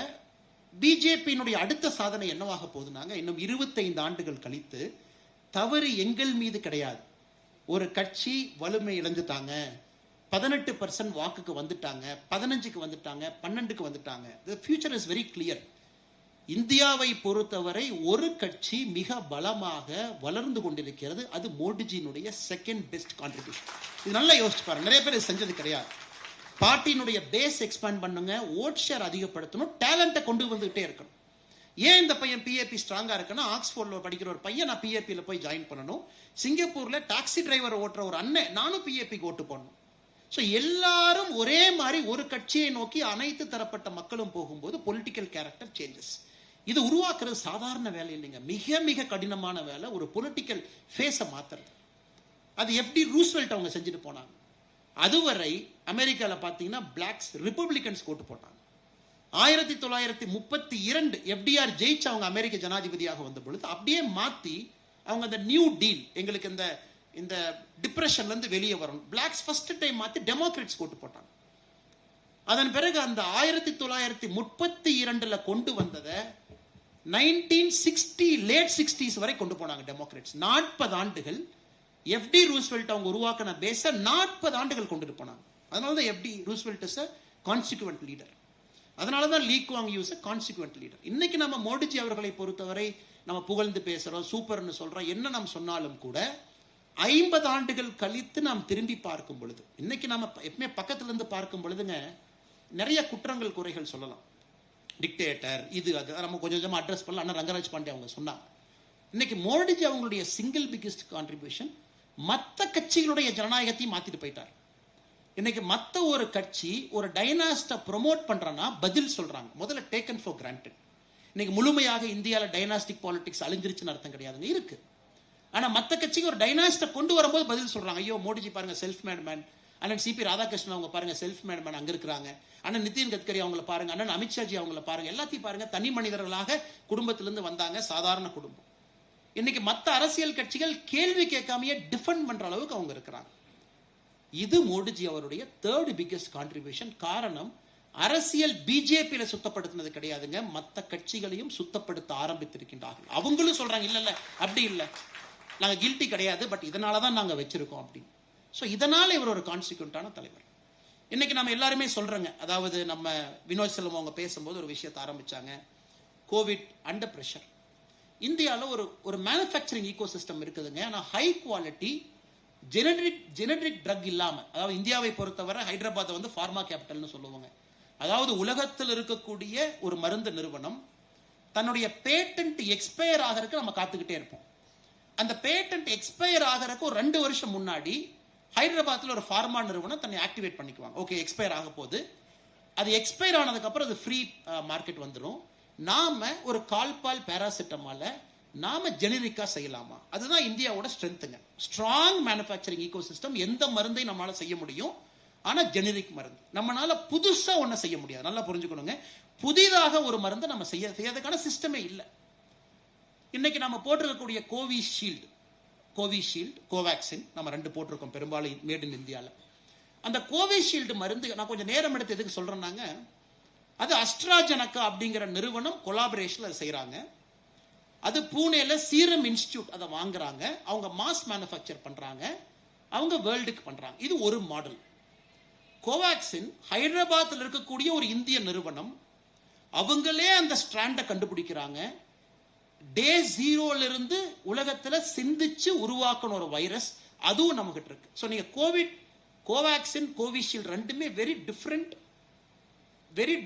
பிஜேபியினுடைய அடுத்த சாதனை என்னவாக போகுதுனாங்க, இன்னும் 25 ஆண்டுகள் கழித்து தவறு எங்கள் மீது கிடையாது. ஒரு கட்சி வலிமை இழந்துட்டாங்க, 18% வாக்குக்கு வந்துட்டாங்க, 15க்கு வந்துட்டாங்க, 12க்கு வந்துட்டாங்க. The future is very clear. இந்தியாவை பொறுத்தவரை ஒரு கட்சி மிக பலமாக வளர்ந்து கொண்டிருக்கிறது. அது மோடிஜியினுடைய செகண்ட் பெஸ்ட் கான்ட்ரிபியூஷன். இது நல்லா யோசிச்சு பாருங்க. நிறைய பேர் செஞ்சது கிடையாது. பார்ட்டியினுடைய பேஸ் எக்ஸ்பேண்ட் பண்ணுங்க, ஓட் ஷேர் அதிகப்படுத்தணும், டேலண்ட்டை கொண்டு வந்துகிட்டே இருக்கணும். ஏன் இந்த பையன் பிஏபி ஸ்ட்ராங்கா இருக்குன்னா, ஆக்ஸ்போர்ட்ல படிக்கிற ஒரு பையன் நான் பிஏபியில் போய் ஜாயின் பண்ணணும், சிங்கப்பூர்ல டாக்ஸி டிரைவர் ஓட்டுற ஒரு அண்ணன் நானும் பிஏபிக்கு ஓட்டு போடணும். ஸோ எல்லாரும் ஒரே மாதிரி ஒரு கட்சியை நோக்கி அனைத்து தரப்பட்ட மக்களும் போகும்போது பொலிட்டிக்கல் கேரக்டர் சேஞ்சஸ். இது உருவாக்குறது சாதாரண வேலை இல்லைங்க, மிக மிக கடினமான வேலை. ஒரு பொலிட்டிக்கல் ஃபேஸை மாத்துறது. அது எப்படி ரூஸ்வெல்ட் அவங்க செஞ்சுட்டு போனாங்க. அதுவரை அமெரிக்காவில் பார்த்தீங்கன்னா பிளாக்ஸ் ரிப்பப்ளிகன்ஸ் ஓட்டு போட்டாங்க. 1932 எஃப்டிஆர் ஜெயிச்சு அவங்க அமெரிக்க ஜனாதிபதியாக வந்த பொழுது அப்படியே மாத்தி அவங்க அந்த நியூ டீல், எங்களுக்கு இந்த டிப்ரெஷன்ல இருந்து வெளியே வரணும், பிளாக்ஸ் ஃபர்ஸ்ட் டைம் மாத்தி டெமோக்ராட்ஸ் ஓட்டு போட்டாங்க. அதன் பிறகு அந்த 1932 கொண்டு வந்ததை 1960 லேட் 60s வரை கொண்டு போனாங்க டெமோக்ராட்ஸ். 40 ஆண்டுகள் எஃப்டி ரூஸ்வெல்ட் அவங்க உருவாக்கின பேஸ 40 ஆண்டுகள் கொண்டுட்டு போனாங்க. அதனாலதான் FD Roosevelt is a constituent leader. அதனாலதான் Lee Kuan Yew is a constituent leader. இன்னைக்கு நம்ம மோடிஜி அவர்களை பொறுத்தவரை நம்ம புகழ்ந்து பேசுறோம், சூப்பர்னு சொல்றோம், என்ன நாம் சொன்னாலும் கூட 50 ஆண்டுகள் கழித்து நாம் திரும்பி பார்க்கும் பொழுது, இன்னைக்கு நம்ம எப்பவுமே பக்கத்துல இருந்து பார்க்கும் பொழுதுங்க நிறைய குற்றங்கள் குறைகள் சொல்லலாம். டிக்டேட்டர் இது அது நம்ம கொஞ்சம் கொஞ்சமா அட்ரஸ் பண்ணலாம். அண்ணா ரங்கராஜ் பாண்டே அவங்க சொன்னாங்க. இன்னைக்கு மோடிஜி அவங்களுடைய சிங்கிள் பிகெஸ்ட் கான்ட்ரிபியூஷன் மற்ற கட்சிகளுடைய ஜனநாயகத்தையும் மாத்திட்டு போயிட்டார். இன்னைக்கு மற்ற ஒரு கட்சி ஒரு டைனாஸ்டை ப்ரொமோட் பண்றனா பதில் சொல்றாங்க, முதல்ல டேக்கன் ஃபார் கிராண்டட். இன்னைக்கு முழுமையாக இந்தியாவில் டைனாஸ்டிக் பாலிடிக்ஸ் அழிஞ்சிருச்சுன்னு அர்த்தம் கிடையாதுங்க, இருக்கு. ஆனா மற்ற கட்சிக்கு ஒரு டைனாஸ்டை கொண்டு வரும்போது பதில் சொல்றாங்க. ஐயோ மோடிஜி பாருங்க செல்ஃப் மேட் மேன், அண்ணன் சிபி ராதாகிருஷ்ணன் அவங்க பாருங்க செல்ஃப் மேட் மேன் அங்க இருக்கிறாங்க, அண்ணன் நிதின் கட்கரி அவங்கள பாருங்க, அண்ணன் அமித்ஷாஜி அவங்கள பாருங்க, எல்லாத்தையும் பாருங்க தனி மனிதர்களாக குடும்பத்திலிருந்து வந்தாங்க, சாதாரண குடும்பம். இன்னைக்கு மற்ற அரசியல் கட்சிகள் கேள்வி கேட்காமையே டிஃபெண்ட் பண்ற அளவுக்கு அவங்க இருக்கிறாங்க. இது மோடிஜி அவருடைய தேர்ட் பிகெஸ்ட் கான்ட்ரிபியூஷன். காரணம், அரசியல் பிஜேபியில சுத்தப்படுத்தினது கிடையாதுங்க, மற்ற கட்சிகளையும் சுத்தப்படுத்த ஆரம்பித்திருக்கின்றார்கள். அவங்களும் சொல்றாங்க இல்ல இல்ல அப்படி இல்ல, நாங்க கில்ட்டி கிடையாது, பட் இதனாலதான் நாங்க வச்சிருக்கோம் அப்படி. ஸோ இதனால இவர் ஒரு கான்சிக்வெண்டான தலைவர். இன்னைக்கு நம்ம எல்லாருமே சொல்றோங்க, அதாவது நம்ம வினோத் செல்வம் அவங்க பேசும்போது ஒரு விஷயத்தை ஆரம்பிச்சாங்க, கோவிட் அண்டர் பிரஷர். இந்தியாவில் ஒரு மேனுஃபேக்சரிங் ஈகோ சிஸ்டம் இருக்குதுங்க, ஆனால் ஹை குவாலிட்டி ஜெனரிக் ட்ரக் இல்லாம, அதாவது இந்தியாவை பொறுத்தவரை ஹைதராபாத் வந்து ஃபார்மா கேபிட்டல்னு சொல்லுவாங்க. அதாவது உலகத்தில் இருக்கக்கூடிய ஒரு மருந்து நிறுவனம் தன்னுடைய பேட்டன்ட் எக்ஸ்பயர் ஆகிறதுக்கு நம்ம காத்துக்கிட்டே இருப்போம். அந்த பேட்டன்ட் எக்ஸ்பயர் ஆகிறதுக்கு ஒரு 2 வருஷம் முன்னாடி ஹைதராபாத்தில் ஒரு ஃபார்மா நிறுவனம் தன்னை ஆக்டிவேட் பண்ணிக்குவாங்க. ஓகே எக்ஸ்பயர் ஆக போகுது, அது எக்ஸ்பயர் ஆனதுக்கு அப்புறம் அது ஃப்ரீ மார்க்கெட் வந்துடும். நாம ஒரு கால்பால் பேராசிட்டமால நாம ஜெனரிக்கா செய்யலாமா? அதுதான் இந்தியாவோட ஸ்ட்ரென்த்துங்க. Strong manufacturing ecosystem. எந்த மருந்தை நம்மளால செய்ய முடியும், ஆனா ஜெனரிக் மருந்து நம்மளால புதுசா ஒன்ன செய்ய முடியாது. நல்லா புரிஞ்சுக்கணுங்க, புதிதாக ஒரு மருந்தை நம்ம செய்யறதுக்கான சிஸ்டமே இல்லை. இன்னைக்கு நம்ம போட்டிருக்கக்கூடிய கோவிஷீல்டு, கோவேக்சின் நம்ம 2 போட்டிருக்கோம், பெரும்பாலும் மேட் இன் இந்தியாவில். அந்த கோவிஷீல்டு மருந்து நான் கொஞ்சம் நேரம் எடுத்து எதுக்கு சொல்றேன்னாங்க, அது அஸ்ட்ராஜெனகா அப்படிங்கிற நிறுவனம் கொலாபரேஷன்ல செய்யறாங்க. அது பூனேல சீரம் இன்ஸ்டிடியூட் அதை வாங்குறாங்க, அவங்க மாஸ் மேனுஃபேக்சர் பண்றாங்க, அவங்க வேர்ல்டுக்கு பண்றாங்க. இது ஒரு மாடல். கோவேக்சின் ஹைதராபாத்தில் இருக்கக்கூடிய ஒரு இந்திய நிறுவனம், அவங்களே அந்த ஸ்ட்ராண்டை கண்டுபிடிக்கிறாங்க. டே 0ல இருந்து உலகத்துல சிந்திச்சு உருவாக்கணும் ஒரு வைரஸ், அதுவும் நம்ம கிட்ட இருக்கு. ஸோ நீங்க கோவேக்சின் கோவிஷீல்டு ரெண்டுமே very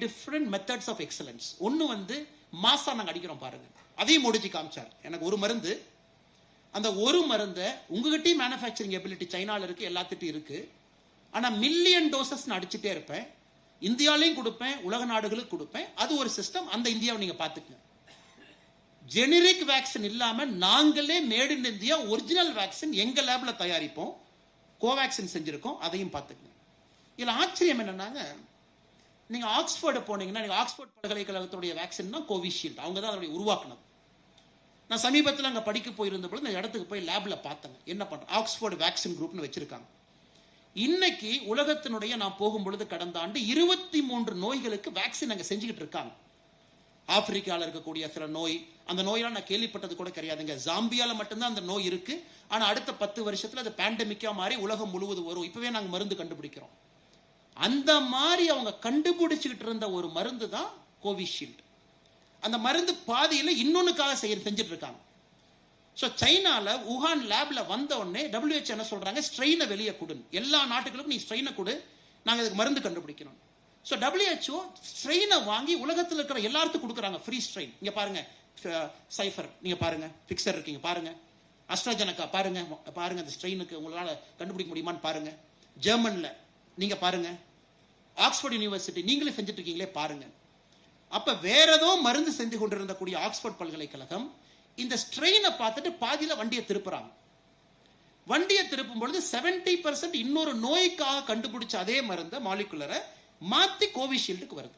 different methods of excellence. ஒன்னு வந்து மாசா நாங்க அடிக்கிறோம் பாருங்க, அதையும் முடிச்சு காமிச்சார். எனக்கு ஒரு மருந்து, அந்த ஒரு மருந்தை உங்ககிட்டயும் மேனுஃபேக்சரிங் எபிலிட்டி சைனால இருக்கு, எல்லாத்திட்டும் இருக்கு. ஆனா மில்லியன் டோசஸ் நான் அடிச்சுட்டே இருப்பேன், இந்தியாலையும் கொடுப்பேன், உலக நாடுகளுக்கு கொடுப்பேன். அது ஒரு சிஸ்டம். அந்த இந்தியாவை நீங்க பாத்துக்கங்க. ஜெனரிக் வேக்சின் இல்லாம நாங்களே made in India original vaccine எங்க லேப்ல தயாரிப்போம், கோவேக்சின் செஞ்சிருக்கோம், அதையும் பார்த்துக்கங்க. இதுல ஆச்சரியம் என்னன்னாங்க, நீங்க ஆக்ஸ்போர்டு போனீங்கன்னா, நீங்க ஆக்ஸ்போர்ட் பல்கலைக்கழகத்துடைய வேக்சின் தான் கோவிஷீல்டு, அவங்க தான் அதோட உருவாக்குனது. நான் சமீபத்தில் அங்க படிக்க போயிருந்த பொழுது இந்த இடத்துக்கு போய் லேப்ல பார்த்தேன் என்ன பண்றேன். ஆக்ஸ்போர்டு வேக்சின் குரூப்னு வச்சிருக்காங்க. இன்னைக்கு உலகத்தினுடைய நான் போகும்பொழுது கடந்த ஆண்டு 23 நோய்களுக்கு வேக்சின் அங்க செஞ்சுக்கிட்டு இருக்காங்க. ஆப்பிரிக்காவில் இருக்கக்கூடிய சில நோய், அந்த நோயெல்லாம் நான் கேள்விப்பட்டது கூட கிடையாதுங்க. ஜாம்பியால மட்டும்தான் அந்த நோய் இருக்கு. ஆனா அடுத்த 10 வருஷத்துல அது பேண்டமிக்கா மாறி உலகம் முழுவதும் வரும். இப்பவே நாங்க மருந்து கண்டுபிடிக்கிறோம். அந்த மாதிரி அவங்க கண்டுபிடிச்சுக்கிட்டு இருந்த ஒரு மருந்து தான் கோவிஷீல்டு. அந்த மருந்து பாதியில இன்னொன்னுக்காக செஞ்சுட்டு இருக்காங்க. ஸோ சைனால உஹான் லேப்ல வந்த உடனே WHO என்ன சொல்றாங்க, ஸ்ட்ரெயினை வெளியே கொடு, எல்லா நாட்டுகளுக்கும் நீ ஸ்ட்ரெயினை கொடு, நாங்க அதுக்கு மருந்து கண்டுபிடிக்கணும். ஸோ WHO ஸ்ட்ரெயினை வாங்கி உலகத்தில் இருக்கிற எல்லாத்துக்கும் கொடுக்குறாங்க, ஃப்ரீ ஸ்ட்ரெயின். இங்க பாருங்க, சைஃபர் நீங்க பாருங்க, பிக்சர் இருக்கீங்க பாருங்க, அஸ்ட்ராஜெனகா பாருங்க, பாருங்க அந்த ஸ்ட்ரெயினுக்கு உங்களால கண்டுபிடிக்க முடியுமான்னு பாருங்க. ஜெர்மன்ல நீங்க பாருங்க, ஆக்ஸ்போர்ட் யூனிவர்சிட்டி நீங்களே செஞ்சுட்டு இருக்கீங்களே பாருங்க. அப்ப வேற ஏதோ மருந்து செஞ்சு கொண்டிருந்த கூடிய ஆக்ஸ்போர்ட் பல்கலைக்கழகம் இந்த ஸ்ட்ரெயினை பார்த்துட்டு பாதியில வண்டியை திருப்புறாங்க. வண்டியை திருப்பும் பொழுது 70% இன்னொரு நோய்க்காக கண்டுபிடிச்ச அதே மருந்த மாலிகுலரை மாத்தி கோவிஷீல்டுக்கு வருது.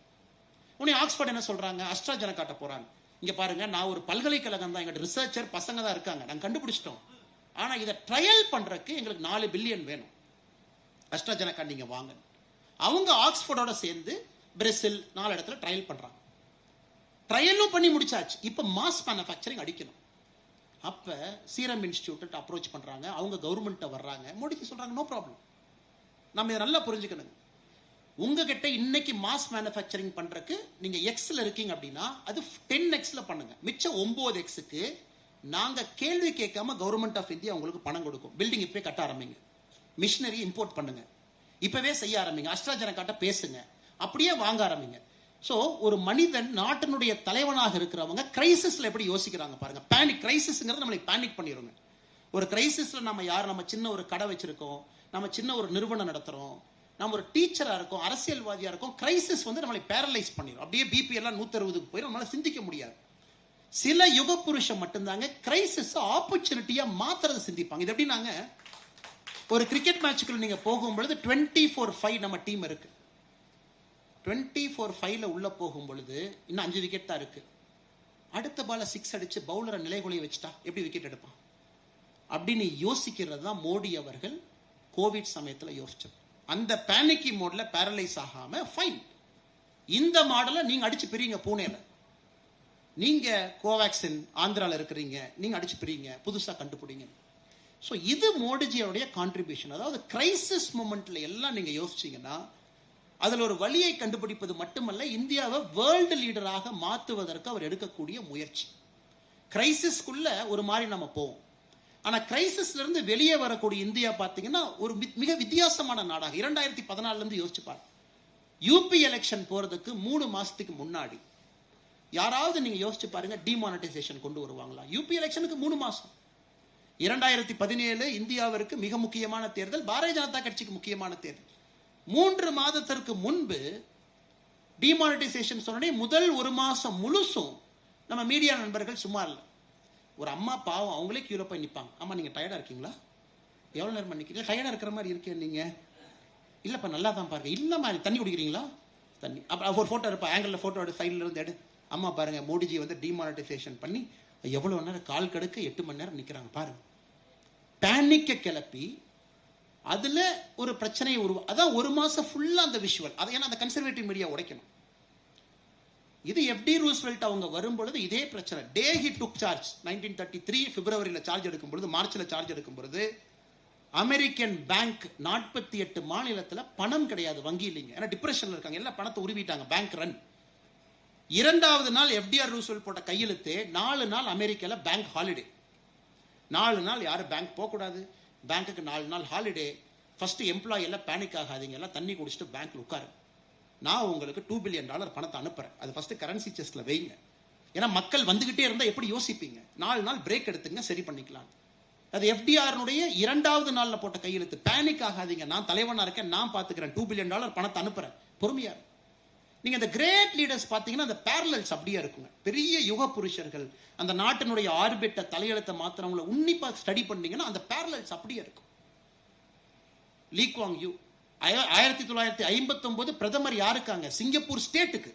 உடனே ஆக்ஸ்போர்ட் என்ன சொல்றாங்க, அஸ்ட்ராஜெனகாட்ட போறாங்க. இங்க பாருங்க, நான் ஒரு பல்கலைக்கழகம் தான், எங்க ரிசர்ச்சர் பசங்க தான் இருக்காங்க, நாங்க கண்டுபிடிச்சிட்டோம். ஆனா இதை ட்ரையல் பண்றதுக்கு எங்களுக்கு 4 பில்லியன் வேணும், அஸ்ட்ராஜெனகா நீங்க வாங்க. அவங்க ஆக்ஸ்போர்டோட சேர்ந்து பிரேசில் 4 இடத்துல ட்ரையல் பண்றாங்க. ட்ரையலும் பண்ணி முடிச்சாச்சு. இப்ப மாஸ் மேனுஃபேக்சரிங் அடிக்கணும். அப்ப சீரம் இன்ஸ்டிடியூட் அப்ரோச் பண்றாங்க, அவங்க கவர்மெண்ட் வர்றாங்க, மோடிக்கு சொல்றாங்க நோ ப்ராப்ளம். நம்ம இதை நல்லா புரிஞ்சுக்கணும். உங்ககிட்ட இன்னைக்கு மாஸ் மேனுஃபேக்சரிங் பண்றதுக்கு நீங்க எக்ஸ்ல இருக்கீங்க அப்படின்னா அது 10x பண்ணுங்க. மிச்சம் 9xக்கு நாங்க கேள்வி கேட்காம கவர்மெண்ட் ஆஃப் இந்தியா உங்களுக்கு பணம் கொடுக்கும். பில்டிங் இப்பவே கட்ட ஆரம்பிங்க, மிஷினரி இம்போர்ட் பண்ணுங்க, இப்பவே செய்ய ஆரம்பிங்க, அஸ்ட்ராஜெனகாட்ட பேசுங்க, அப்படியே வாங்க ஆரம்பிங்க. சோ ஒரு மனிதன் நாட்டினுடைய தலைவனாக இருக்கிறவங்க கிரைசிஸ்ல எப்படி யோசிக்கிறாங்க பாருங்க. பேனிக் கிரைசிஸ்ங்கிறது நம்மளை பேனிக் பண்ணிடுங்க. ஒரு கிரைசிஸ்ல நம்ம சின்ன ஒரு கடை வச்சிருக்கோம், நம்ம சின்ன ஒரு நிறுவனம் நடத்துறோம், நம்ம ஒரு டீச்சரா இருக்கோம், அரசியல்வாதியா இருக்கோம், கிரைசிஸ் நம்மளை பேரலைஸ் பண்ணிடும். அப்படியே பிபி எல்லாம் 160க்கு போயிடும், நம்மளால சிந்திக்க முடியாது. சில யுக புருஷன் மட்டும்தாங்க கிரைசிஸ் ஆப்பர்ச்சுனிட்டியா மாத்துறது சிந்திப்பாங்க. இது எப்படின்னாங்க, ஒரு கிரிக்கெட் மேட்சுக்குள்ள நீங்க போகும்பொழுது 24-5 நம்ம டீம் இருக்கு. 24-5 உள்ள போகும் பொழுது இன்னும் 5 விக்கெட் தான் இருக்கு. அடுத்த பால 6 அடிச்சு பவுலரை நிலைகுலைய வச்சுட்டா எப்படி விக்கெட் எடுப்பான் அப்படின்னு யோசிக்கிறது தான் மோடி அவர்கள் கோவிட் சமயத்துல யோசிச்சது. அந்த பேனிக்கி மோட்ல பேரலைஸ் ஆகாம ஃபைன், இந்த மாடலை நீங்க அடிச்சு பிரிங்க. பூனேல நீங்க கோவேக்சின் ஆந்திரால இருக்கிறீங்க, நீங்க அடிச்சு பிரிங்க, புதுசா கண்டுபிடிங்க. ஸோ இது மோடிஜியோடைய கான்ட்ரிபியூஷன். அதாவது கிரைசிஸ் மூமெண்ட்ல எல்லாம் நீங்க யோசிச்சீங்கன்னா அதில் ஒரு வழியை கண்டுபிடிப்பது மட்டுமல்ல, இந்தியாவை வேர்ல்டு லீடராக மாற்றுவதற்கு அவர் எடுக்கக்கூடிய முயற்சி. கிரைசிஸ்குள்ள ஒரு மாதிரி நம்ம போவோம், ஆனா கிரைசிஸ்ல இருந்து வெளியே வரக்கூடிய இந்தியா பார்த்தீங்கன்னா ஒரு மிக வித்தியாசமான நாடாக 2014 இருந்து யோசிச்சு பாருங்க. யூபி எலெக்ஷன் போறதுக்கு 3 மாசத்துக்கு முன்னாடி யாராவது நீங்க யோசிச்சு பாருங்க டிமானிட்டைசேஷன் கொண்டு வருவாங்களா? யூபி எலெக்ஷனுக்கு 3 மாசம். 2017 இந்தியாவிற்கு மிக முக்கியமான தேர்தல், பாரதிய ஜனதா கட்சிக்கு முக்கியமான தேர்தல். 3 மாதத்திற்கு முன்பு டிமானிட்டைசேஷன் சொன்னே முதல் 1 மாசம் முழுசும் நம்ம மீடியா நண்பர்கள் சும்மா இல்லை. ஒரு அம்மா பாவம், அவங்களே கியூல போய் நிற்பாங்க. அம்மா நீங்க டயர்டா இருக்கீங்களா? எவ்வளவு நேரம் நிற்கிறீங்க? டயர்டா இருக்கிற மாதிரி இருக்கேன். நீங்க இல்லப்பா நல்லா தான் பாருங்க. இல்லம்மா தண்ணி குடிக்கிறீங்களா? தண்ணி. அப்புறம் ஒரு போட்டோ இருப்பா, ஆங்கிள் போட்டோ எடு, சைட்ல இருந்து எடு. அம்மா பாருங்க மோடிஜி டிமானிட்டைசேஷன் பண்ணி எவ்வளவு நேரம் கால் கடுக்க 8 மணி நேரம் நிக்கிறாங்க பாருங்க. பேனிக்க கிளப்பி அதுல ஒரு பிரச்சனையை அதான் 1 மாசம் ஃபுல்லா அந்த விஷுவல். அதை ஏன்னா அந்த கன்சர்வேட்டிவ் மீடியா உடைக்கணும். இது FD ரூஸ்வெல்ட் அவங்க வரும்பொழுது இதே பிரச்சனை. டே ஹி டுக் சார்ஜ் 1933 பிப்ரவரியில சார்ஜ் எடுக்கும் பொழுது, மார்ச்ல சார்ஜ் எடுக்கும் பொழுது அமெரிக்கன் பேங்க் 48 மாநிலத்தில் பணம் கிடையாது, வங்கி இல்லைங்க. ஏன்னா டிப்ரெஷன்ல இருக்காங்க, எல்லாம் பணத்தை உருவிட்டாங்க, பேங்க் ரன். 2வது நாள் FDR ரூஸ்வெல்ட் போட்ட கையெழுத்து, 4 நாள் அமெரிக்கால பேங்க் ஹாலிடே. 4 நாள் யாரும் பேங்க் போகக்கூடாது, பேங்க்குக்கு 4 நாள் ஹாலிடே. ஃபர்ஸ்ட் எம்ப்ளாயி எல்லாம் பேனிக் ஆகாதீங்க, எல்லாம் தண்ணி குடிச்சிட்டு பேங்க்ல உட்காரு, நான் உங்களுக்கு $2 பில்லியன் பணத்தை அனுப்புறேன், அது ஃபர்ஸ்ட் கரன்சி செஸ்ட்ல வைங்க. ஏன்னா மக்கள் வந்துகிட்டே இருந்தா எப்படி யோசிப்பீங்க, 4 நாள் பிரேக் எடுத்துங்க, சரி பண்ணிக்கலாம். அது FDRனுடைய 2வது நாள்ல போட்ட கையெழுத்து. பேனிக் ஆகாதீங்க, நான் தலைவனா இருக்கேன், நான் பாத்துக்கிறேன், $2 பில்லியன் பணத்தை அனுப்புறேன், பொறுமையா. நீங்க இந்த கிரேட் லீடர்ஸ் பாத்தீங்கன்னா அந்த பேரலல்ஸ் அப்படியே இருக்குங்க. பெரிய யுக புருஷர்கள், அந்த நாட்டினுடைய ஆர்பிட்ட தலையெழுத்த மாத்திரவங்களை உன்னிப்பா ஸ்டடி பண்ணீங்கன்னா அந்த பேரலல்ஸ் அப்படியே இருக்கும். லீ குவாங் யூ 1959 பிரதமர் யாருக்காங்க? சிங்கப்பூர் ஸ்டேட்டுக்கு.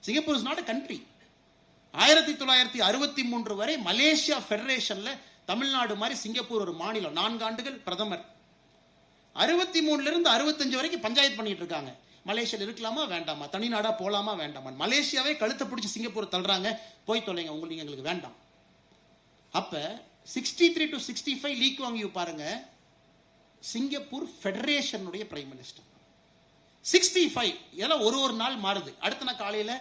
Singapore is not a country. 1963 வரை மலேசியா பெடரேஷன்ல தமிழ்நாடு மாதிரி சிங்கப்பூர் ஒரு மாநிலம். 4 ஆண்டுகள் பிரதமர். 63 இருந்து 65 வரைக்கும் பஞ்சாயத்து பண்ணிட்டு இருக்காங்க. மலேசியாவில் இருக்கலாமா வேண்டாமா, தனிநாடா போலாமா வேண்டாமா. மலேசியாவே கழுத்தை பிடிச்சி சிங்கப்பூர் தள்ளுறாங்க, போய் தொலைங்க, உங்களுக்கு எங்களுக்கு வேண்டாம். அப்ப 63 to 65 லீ குவாங் யூ பாருங்க, சிங்கப்பூர் ஃபெடரேஷனுடைய பிரைம் மினிஸ்டர். 65 இதெல்லாம் ஒரு நாள் மாறுது. அடுத்த நாள் காலையில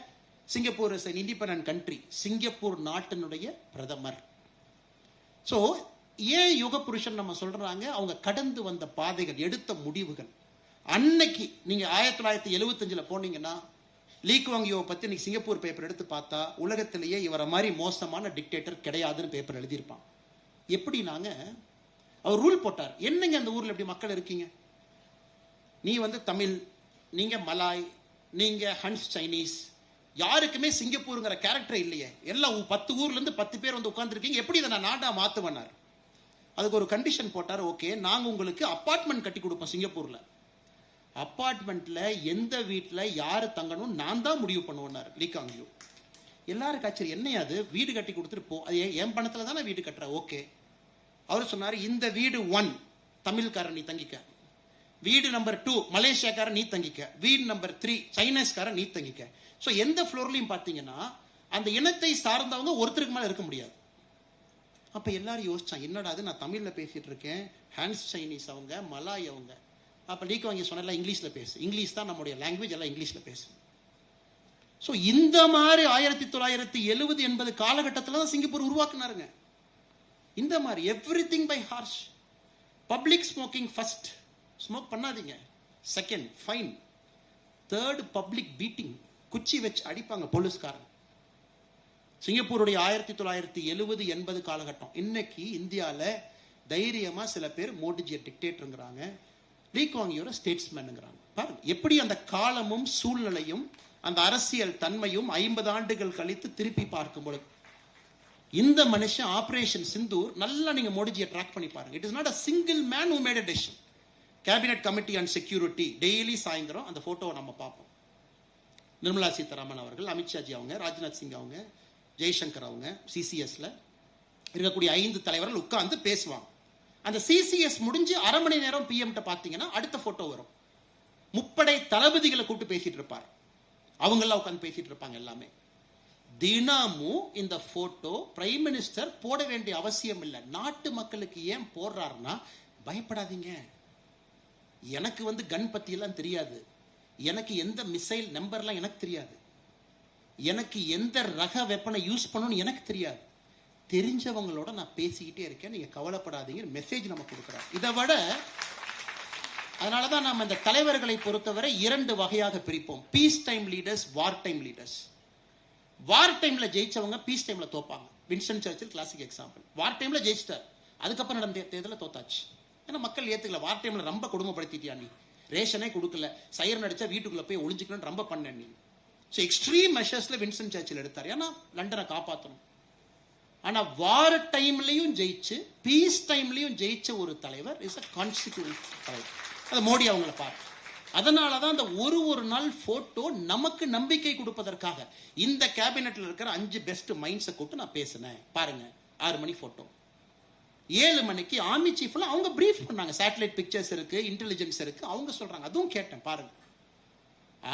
Singapore is an independent country, Singapore நாட்டினுடைய பிரதமர். சோ ஏன் யுக புருஷன் நம்ம சொல்றாங்க, அவங்க கடந்து வந்த பாதைகள், எடுத்த முடிவுகள். அன்னைக்கு நீங்க 1975 போனீங்கன்னா லீ குவாங் யூவை பத்தி நீங்க சிங்கப்பூர் பேப்பர் எடுத்து பார்த்தா உலகத்திலேயே இவரை மாதிரி மோசமான டிக்டேட்டர் கிடையாதுன்னு பேப்பர் எழுதியிருப்பான். எப்படினாங்க, அவர் ரூல் போட்டார். என்னங்க அந்த ஊர்ல எப்படி மக்கள் இருக்கீங்க, நீ தமிழ், நீங்க மலாய், நீங்க ஹன்ஸ் சைனீஸ், யாருக்குமே சிங்கப்பூருங்கிற கேரக்டர் இல்லையே, எல்லாம் 10 ஊர்ல இருந்து 10 பேர் உட்கார்ந்துருக்கீங்க, எப்படி இதை நான் நாடா மாத்துவேனார். அதுக்கு ஒரு கண்டிஷன் போட்டார். ஓகே, நாங்க உங்களுக்கு அபார்ட்மெண்ட் கட்டி கொடுப்போம் சிங்கப்பூர்ல. அபார்ட்மெண்ட்ல எந்த வீட்டில் யாரு தங்கணும் நான் தான் முடிவு பண்ணுவேன்னார் லீ குவாங் யூ. எல்லாரும் காய்ச்சல், என்னையா அது, வீடு கட்டி கொடுத்துட்டு போ, அது என் பணத்துல தானே வீடு கட்டுற. ஓகே, அவர் சொன்னார், இந்த வீடு 1 தமிழ்காரன் நீ தங்கிக்க, வீடு நம்பர் 2 மலேசியாக்காரன் நீ தங்கிக்க, வீடு நம்பர் 3 சைனீஸ்காரன் நீ தங்கிக்க. ஸோ எந்த ஃப்ளோர்லையும் பார்த்தீங்கன்னா அந்த இனத்தை சார்ந்தவங்க ஒருத்தருக்கு மேலே இருக்க முடியாது. அப்போ எல்லாரும் யோசிச்சான், என்னடா அது, நான் தமிழில் பேசிட்டு இருக்கேன், ஹான்ஸ் சைனீஸ் அவங்க, மலாய் அவங்க. அப்போ லீ குவாங் யூ சொன்னால இங்கிலீஷில் பேசு, இங்கிலீஷ் தான் நம்முடைய லாங்குவேஜ், எல்லாம் இங்கிலீஷில் பேசு. ஸோ இந்த மாதிரி 1970 80 காலகட்டத்தில் தான் சிங்கப்பூர் உருவாக்குனாருங்க. இந்த மாதிரி everything by harsh. Public smoking first, smoke பண்ணாதீங்க. Second fine. Third public beating, குச்சி வச்சு அடிப்பாங்க போலீஸ்காரன். சிங்கப்பூருடைய 1970 80 காலகட்டம். இன்னைக்கு இந்தியாவில் தைரியமா சில பேர் மோடிஜியை டிக்டேட்டருங்கிறாங்க, லீ குவாங் யூ ஸ்டேட்ஸ்மேனுங்கிறாங்க. பாருங்க எப்படி அந்த காலமும் சூழ்நிலையும் அந்த அரசியல் தன்மையும் 50 ஆண்டுகள் கழித்து திருப்பி பார்க்கும் பொழுது இந்த மனுஷன் ஆபரேஷன் சிந்தூர் நல்லா நீங்க மோடிஜியை ட்ராக் பண்ணி பாருங்க. It is not a single man who made a decision. Cabinet committee on security daily சாயந்தரம் அந்த போட்டோவை நம்ம பார்ப்போம். நிர்மலா சீதாராமன் அவர்கள், அமித்ஷாஜி அவங்க, ராஜ்நாத் சிங் அவங்க, ஜெய்சங்கர் அவங்க, சிசிஎஸ்ல இருக்கக்கூடிய 5 தலைவர்கள் உட்கார்ந்து பேசுவாங்க. அந்த சிசிஎஸ் முடிஞ்சு அரை மணி நேரம் பிஎம் பார்த்தீங்கன்னா அடுத்த போட்டோ வரும். முப்படை தளபதிகளை கூப்பிட்டு பேசிட்டு இருப்பார், அவங்கெல்லாம் உட்காந்து பேசிட்டு இருப்பாங்க. எல்லாமே தினமும் இந்த போட்டோ பிரைம் மினிஸ்டர் போட வேண்டிய அவசியம் இல்லை. நாட்டு மக்களுக்கு ஏன் போடுறாருன்னா, பயப்படாதீங்க, எனக்கு கன் பத்தி எல்லாம் தெரியாது, எனக்கு எந்த மிசைல் நம்பர்லாம் எனக்கு தெரியாது, எனக்கு எந்த ரக வெப்பனை யூஸ் பண்ணணும்னு எனக்கு தெரியாது, தெரிஞ்சவங்களோட நான் பேசிக்கிட்டே இருக்கேன், நீங்க கவலைப்படாதீங்க மெசேஜ் நம்ம கொடுக்குறோம். இதை விட அதனாலதான் நம்ம இந்த தலைவர்களை பொறுத்தவரை 2 வகையாக பிரிப்போம். Peace time leaders, war time leaders. War டைம்ல ஜெயிச்சவங்க பீஸ் டைம்ல தோப்பாங்க. Winston Churchill classic example. War டைம்ல ஜெயிச்சிட்டார், அதுக்கப்புறம் நடந்த தேர்தலில் தோத்தாச்சு. ஏன்னா மக்கள் ஏத்துக்கல, வார் டைம்ல ரொம்ப கொடுமைப்படுத்திட்டியா நீ, ரேஷனே கொடுக்கல, சைரன் அடிச்சா வீட்டுக்குள்ள போய் ஒளிஞ்சுக்கணும்னு ரொம்ப பண்ண நீ. ஸோ எக்ஸ்ட்ரீம் மெஷர்ஸ்ல வின்ஸ்டன் சர்ச்சில் எடுத்தார், ஏன்னா லண்டனை காப்பாற்றணும். ஆனா வார் டைம்லையும் ஜெயிச்சு பீஸ் டைம்லையும் ஜெயிச்ச ஒரு தலைவர் இஸ் அ கான்ஸ்டிடியூஷன் தலைவர். அது மோடி அவங்களை பார்த்து. அதனாலதான் அந்த ஒரு நாள் போட்டோ நமக்கு நம்பிக்கை கொடுப்பதற்காக இந்த கேபினெட்ல இருக்கிற 5 பெஸ்ட் மைண்ட்ஸை கூப்பிட்டு நான் பேசினேன். பாருங்க, 6 மணி போட்டோ, 7 மணிக்கு ஆர்மி சீஃப்ல அவங்க பிரீஃப் பண்ணாங்க. சேட்டலைட் பிக்சர்ஸ் இருக்கு, இன்டெலிஜென்ஸ் இருக்கு, அவங்க சொல்றாங்க, அதுவும் கேட்டேன் பாருங்க.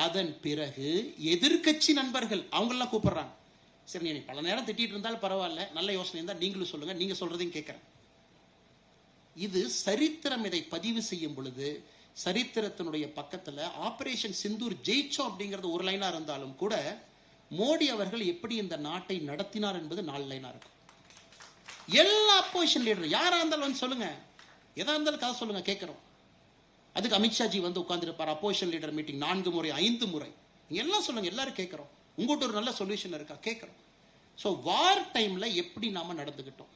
அதன் பிறகு எதிர்கட்சி நண்பர்கள் அவங்கெல்லாம் கூப்பிடுறாங்க. சரி, நீ பல நேரம் திட்டிட்டு இருந்தாலும் பரவாயில்ல, நல்ல யோசனை இருந்தால் நீங்களும் சொல்லுங்க, நீங்க சொல்றதையும் கேட்கிறேன். இது சரித்திரம் இதை பதிவு செய்யும் பொழுது சரித்திரத்தினுடைய பக்கத்துல ஆபரேஷன் சிந்தூர் ஜெயிச்சோம் அப்படிங்கிறது ஒரு லைனா இருந்தாலும் கூட மோடி அவர்கள் எப்படி இந்த நாட்டை நடத்தினார் என்பது 4 லைனா இருக்கும். எல்லா அப்போசிஷன் லீடர் யாரா இருந்தாலும் சொல்லுங்க, எதா இருந்தாலும் கதை சொல்லுங்க, கேட்கிறோம். அதுக்கு அமித்ஷாஜி உட்கார்ந்துருப்பார், அப்போசிஷன் லீடர் மீட்டிங் 4 முறை 5 முறை, நீங்க எல்லாம் சொல்லுங்க, எல்லாரும் கேட்கிறோம். உங்கள்கிட்ட ஒரு நல்ல சொல்யூஷன் இருக்கா, கேட்கிறோம். ஸோ வார் டைம்ல எப்படி நாம நடந்துகிட்டோம்.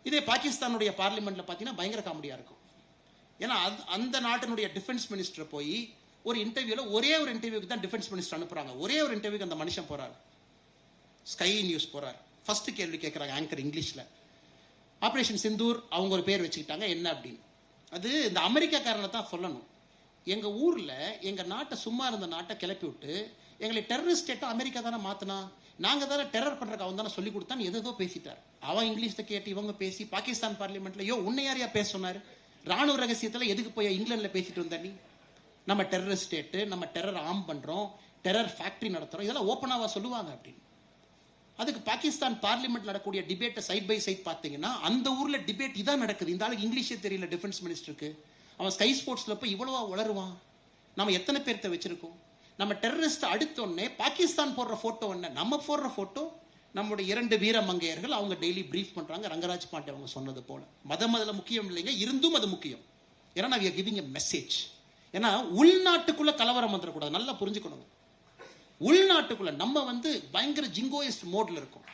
இதே பாகிஸ்தானுடைய பார்லிமெண்ட்ல பார்த்தீங்கன்னா பயங்கர காமெடியா இருக்கும். ஏன்னா அந்த நாட்டினுடைய டிஃபென்ஸ் மினிஸ்டர் போய் ஒரு இன்டர்வியூல ஒரே ஒரு இன்டர்வியூக்கு தான் டிஃபென்ஸ் மினிஸ்டர் அனுப்புறாங்க. ஒரே ஒரு இன்டர்வியூக்கு அந்த மனுஷன் போறாரு, ஸ்கை நியூஸ் போறாரு. ஃபர்ஸ்ட் கேள்வி கேட்கறாங்க ஆங்கர் இங்கிலீஷ்ல. ஆபரேஷன் சிந்தூர் அவங்க ஒரு பேர் வச்சுக்கிட்டாங்க, என்ன அப்படின்னு. அது இந்த அமெரிக்காக்காரனை தான் சொல்லணும். எங்க ஊர்ல எங்க நாட்டை சும்மா இருந்த நாட்டை கிளப்பி விட்டு எங்களை டெரரிஸ்ட் ஸ்டேட்டா அமெரிக்கா தானே மாத்தினா, நாங்க தானே டெரர் பண்றதுக்கு அவன் தானே சொல்லி கொடுத்தான், எதோ பேசிட்டார். அவன் இங்கிலீஷ்ல கேட்டு இவங்க பேசி பாகிஸ்தான் பார்லிமெண்ட்ல, யோ உன்னை யாரையா பேச சொன்னாரு, ராணுவ ரகசியத்தில் எதுக்கு போய் இங்கிலாந்துல பேசிட்டு வந்த நீ? நம்ம டெரர் ஸ்டேட்டு, நம்ம டெரர் ஆர்ம் பண்றோம், டெரர் ஃபேக்டரி நடத்துறோம், இதெல்லாம் ஓப்பனாவா சொல்லுவாங்க அப்படின்னு. அதுக்கு பாகிஸ்தான் பார்லிமெண்ட் நடக்கூடிய டிபேட்டை சைட் பை சைட் பார்த்தீங்கன்னா அந்த ஊர்ல டிபேட் இதான் நடக்குது. இந்த ஆளுக்கு இங்கிலீஷே தெரியல டிஃபென்ஸ் மினிஸ்டருக்கு, அவன் ஸ்கை ஸ்போர்ட்ஸ்ல போய் இவ்வளவா வளருவான். நம்ம எத்தனை பேர்த்த வச்சிருக்கோம்? நம்ம டெரரிஸ்ட் அடுத்தோடனே பாகிஸ்தான் போடுற போட்டோ என்ன, நம்ம போடுற போட்டோ நம்முடைய 2 வீர மங்கையர்கள் அவங்க டெய்லி பிரீஃப் பண்றாங்க. ரங்கராஜ் பாண்டே அவங்க சொன்னது போல மதம் அதுல முக்கியம் இல்லைங்க, இருந்தும் அது முக்கியம். ஏன்னா we are giving a message. ஏன்னா உள்நாட்டுக்குள்ள கலவரம் வந்துடக்கூடாது, நல்லா புரிஞ்சுக்கணும். உள்நாட்டுக்குள்ள நம்ம பயங்கர ஜிங்கோயிஸ்ட் மோட்ல இருக்கும்.